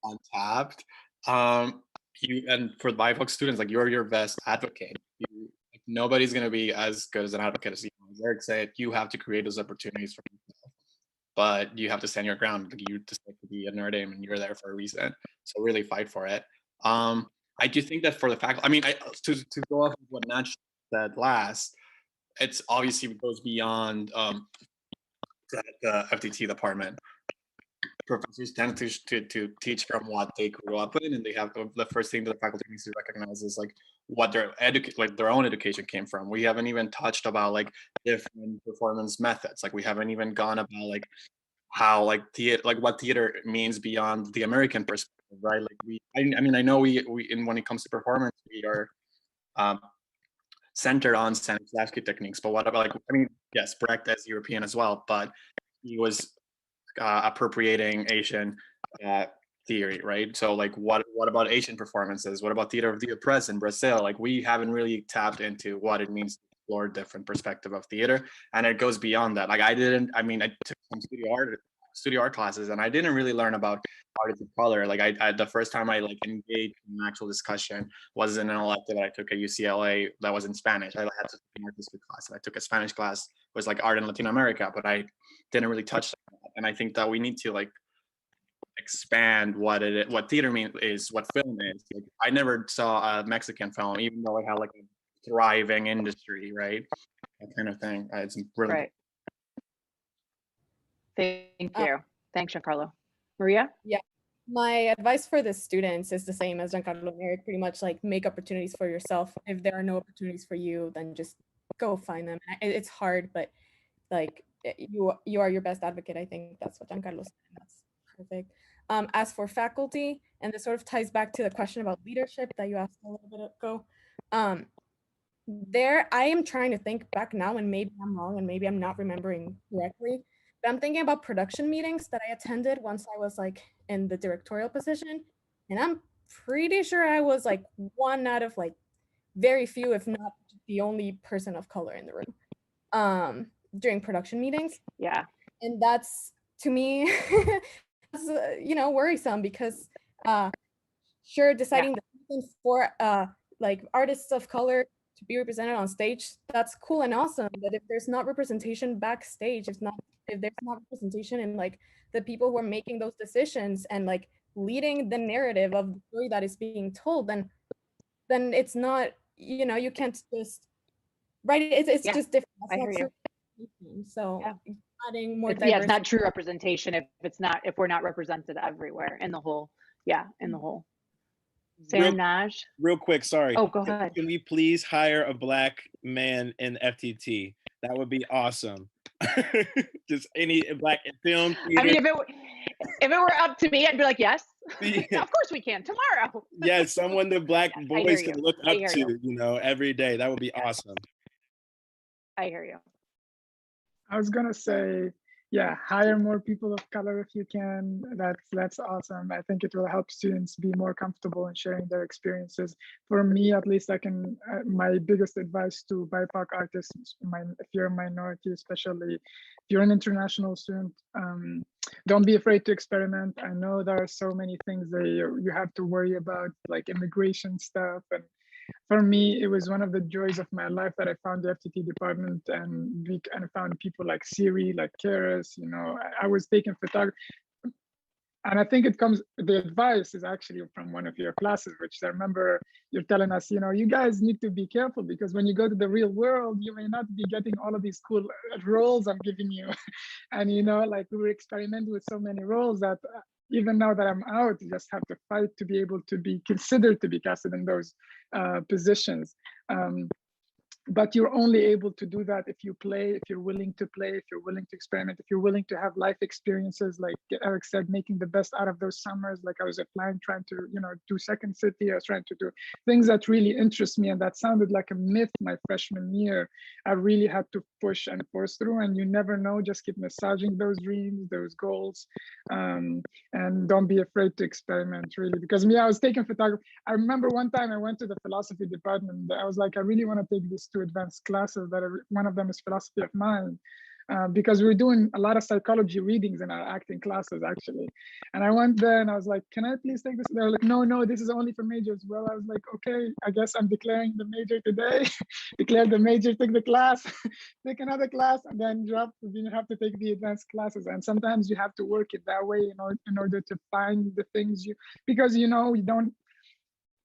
untapped. And for the BIPOC students, you're your best advocate. Nobody's gonna be as good as an advocate as you. As Eric said, you have to create those opportunities for yourself, but you have to stand your ground. You decide to be at Notre Dame, and you're there for a reason. So really fight for it. I do think that for the faculty, to go off of what Naj said last, it's obviously goes beyond the FTT department. Professors tend to teach from what they grew up in, and they have the first thing that the faculty needs to recognize is what their their own education came from. We haven't even touched about different performance methods. We haven't even gone about how theater, what theater means beyond the American perspective, right? I know we when it comes to performance, we are centered on Stanislavski techniques, but what about yes, Brecht as European as well, but he was appropriating Asian theory, right? So what about Asian performances? What about theater of the oppressed in Brazil? We haven't really tapped into what it means to explore different perspective of theater, and it goes beyond that. I took some studio art classes, and I didn't really learn about artists of color. I the first time I engaged in an actual discussion was in an elective that I took at UCLA that was in Spanish. I had to take an art history class. I took a Spanish class. It was art in Latin America, but I didn't really touch that. And I think that we need to expand what theater is, what film is. I never saw a Mexican film, even though it had a thriving industry, right? That kind of thing. It's really right. Thank you. Thanks, Giancarlo. Maria? Yeah. My advice for the students is the same as Giancarlo and Eric, pretty much make opportunities for yourself. If there are no opportunities for you, then just go find them. It's hard, but you are your best advocate. I think that's what Giancarlo said. That's perfect. As for faculty, and this sort of ties back to the question about leadership that you asked a little bit ago. I am trying to think back now, and maybe I'm wrong, and maybe I'm not remembering correctly, but I'm thinking about production meetings that I attended once I was in the directorial position, and I'm pretty sure I was one out of very few, if not the only person of color in the room during production meetings. Yeah. And that's, to me, that's, worrisome, because sure, deciding for artists of color to be represented on stage, that's cool and awesome. But if there's not representation backstage, if there's not representation in the people who are making those decisions and leading the narrative of the story that is being told, then it's not you know, you can't just, right? It's just different. I hear you. So adding more It's diversity. not true representation if we're not represented everywhere in the whole. Sam, Naj. Real quick, sorry. Oh, go ahead. Can we please hire a Black man in FTT? That would be awesome. Just any Black film. Theater. I mean, if it were up to me, I'd be like, yes, of course we can tomorrow. Yeah, someone the Black boys can look up to, you. Every day. That would be awesome. I hear you. I was gonna say, yeah, hire more people of color if you can. That's awesome. I think it will help students be more comfortable in sharing their experiences. For me, at least, I can. My biggest advice to BIPOC artists, if you're a minority, especially if you're an international student, don't be afraid to experiment. I know there are so many things that you have to worry about, like immigration stuff, and for me, it was one of the joys of my life that I found the FTT department, and I found people like Siiri, like Karis. I was taking photography, and I think the advice is actually from one of your classes, which I remember you're telling us, you guys need to be careful because when you go to the real world, you may not be getting all of these cool roles I'm giving you. And, like we were experimenting with so many roles that even now that I'm out, you just have to fight to be able to be considered to be casted in those positions. But you're only able to do that if you play, if you're willing to play, if you're willing to experiment, if you're willing to have life experiences, like Eric said, making the best out of those summers. Like I was applying, trying to, do Second City. I was trying to do things that really interest me. And that sounded like a myth my freshman year. I really had to push and force through, and you never know, just keep massaging those dreams, those goals. And don't be afraid to experiment, really. Because I was taking photography. I remember one time I went to the philosophy department. I was like, I really want to take this two advanced classes one of them is philosophy of mind, because we were doing a lot of psychology readings in our acting classes actually. And I went there and I was like, can I please take this? They were like, no, this is only for majors. Well, I was like, okay, I guess I'm declaring the major today. Declare the major, take the class, take another class, and then drop. You have to take the advanced classes. And sometimes you have to work it that way in order to find the things because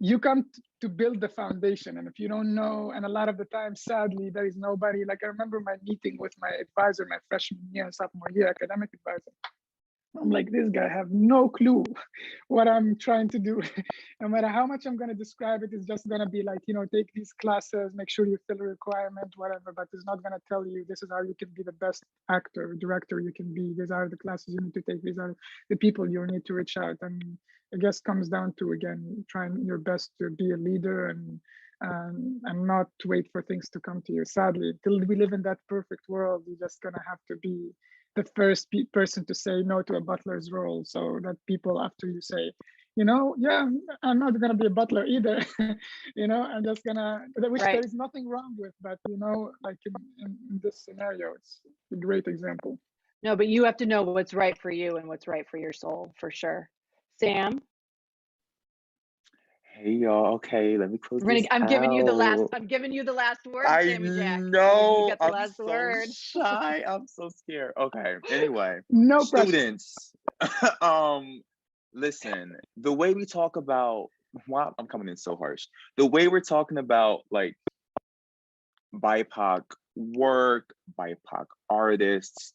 you come to build the foundation. And if you don't know, and a lot of the time, sadly, there is nobody. Like I remember my meeting with my advisor, my freshman year and sophomore year academic advisor. I'm like, this guy have no clue what I'm trying to do. No matter how much I'm going to describe it, it's just going to be like, take these classes, make sure you fill a requirement, whatever, but it's not going to tell you this is how you can be the best actor, director you can be. These are the classes you need to take. These are the people you need to reach out. And I guess comes down to, again, trying your best to be a leader and not wait for things to come to you. Sadly, till we live in that perfect world, you're just going to have to be the first person to say no to a butler's role, so that people after you say, yeah, I'm not gonna be a butler either. I'm just gonna, which there is nothing wrong with, but like in this scenario, it's a great example. No, but you have to know what's right for you and what's right for your soul, for sure. Sam? Hey y'all, okay, let me close this I'm giving you the last word, Sammy Jack. know, I'm so shy, I'm so scared. Okay, anyway, no students, listen, the way we talk about, wow, I'm coming in so harsh. The way we're talking about like BIPOC work, BIPOC artists,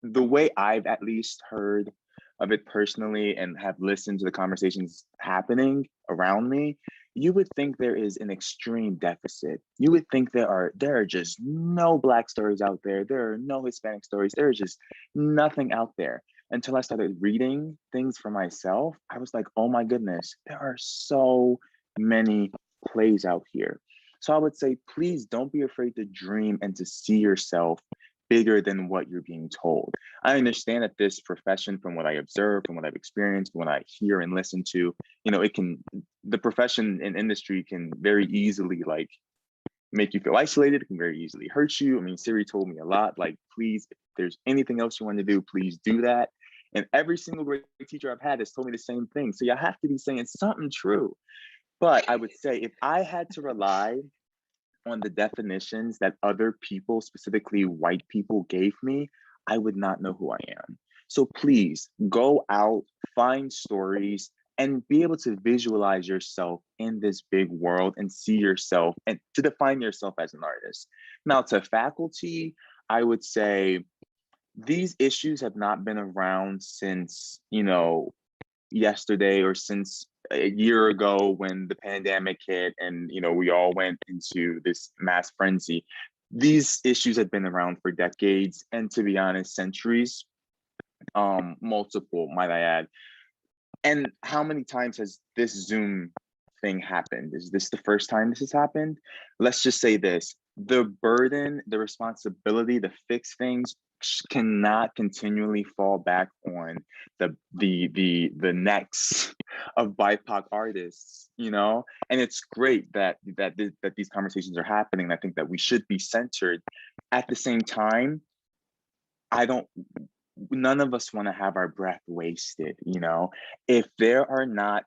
the way I've at least heard of it personally and have listened to the conversations happening around me, you would think there is an extreme deficit. You would think there are just no Black stories out there. There are no Hispanic stories. There is just nothing out there. Until I started reading things for myself, I was like, oh my goodness, there are so many plays out here. So I would say, please don't be afraid to dream and to see yourself bigger than what you're being told. I understand that this profession, from what I observe, from what I've experienced, from what I hear and listen to, the profession and industry can very easily like make you feel isolated. It can very easily hurt you. I mean, Siiri told me a lot, like, please, if there's anything else you want to do, please do that. And every single great teacher I've had has told me the same thing. So you have to be saying something true. But I would say if I had to rely on the definitions that other people, specifically white people, gave me, I would not know who I am. So please go out, find stories, and be able to visualize yourself in this big world and see yourself and to define yourself as an artist. Now, to faculty, I would say these issues have not been around since, yesterday or since a year ago when the pandemic hit and, we all went into this mass frenzy. These issues have been around for decades and, to be honest, centuries, multiple, might I add. And how many times has this Zoom thing happened? Is this the first time this has happened? Let's just say this: the burden, the responsibility to fix things cannot continually fall back on the necks of BIPOC artists, and it's great that these conversations are happening. I think that we should be centered. At the same time, none of us want to have our breath wasted. If there are not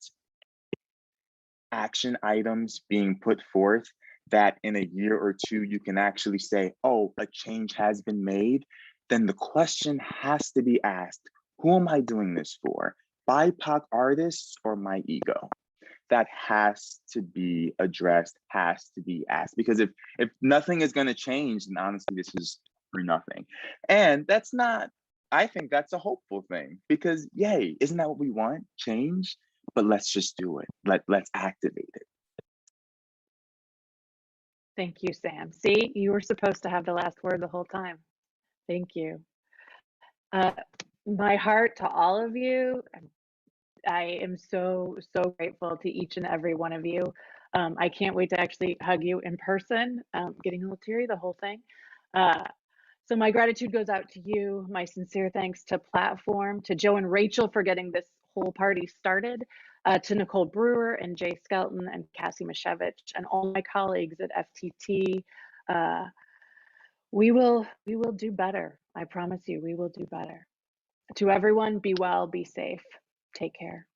action items being put forth that in a year or two you can actually say, oh, a change has been made, then the question has to be asked: who am I doing this for? BIPOC artists or my ego? That has to be addressed, has to be asked, because if nothing is going to change, then honestly this is for nothing. And I think that's a hopeful thing, because yay, isn't that what we want? Change? But let's just do it. Let's activate it. Thank you, Sam. See, you were supposed to have the last word the whole time. Thank you. My heart to all of you. I am so grateful to each and every one of you. I can't wait to actually hug you in person. Getting a little teary, the whole thing. So my gratitude goes out to you. My sincere thanks to Platform, to Joe and Rachel for getting this whole party started, to Nicole Brewer and Jay Skelton and Cassie Mashevich and all my colleagues at FTT. We will do better. I promise you, we will do better. To everyone, be well, be safe. Take care.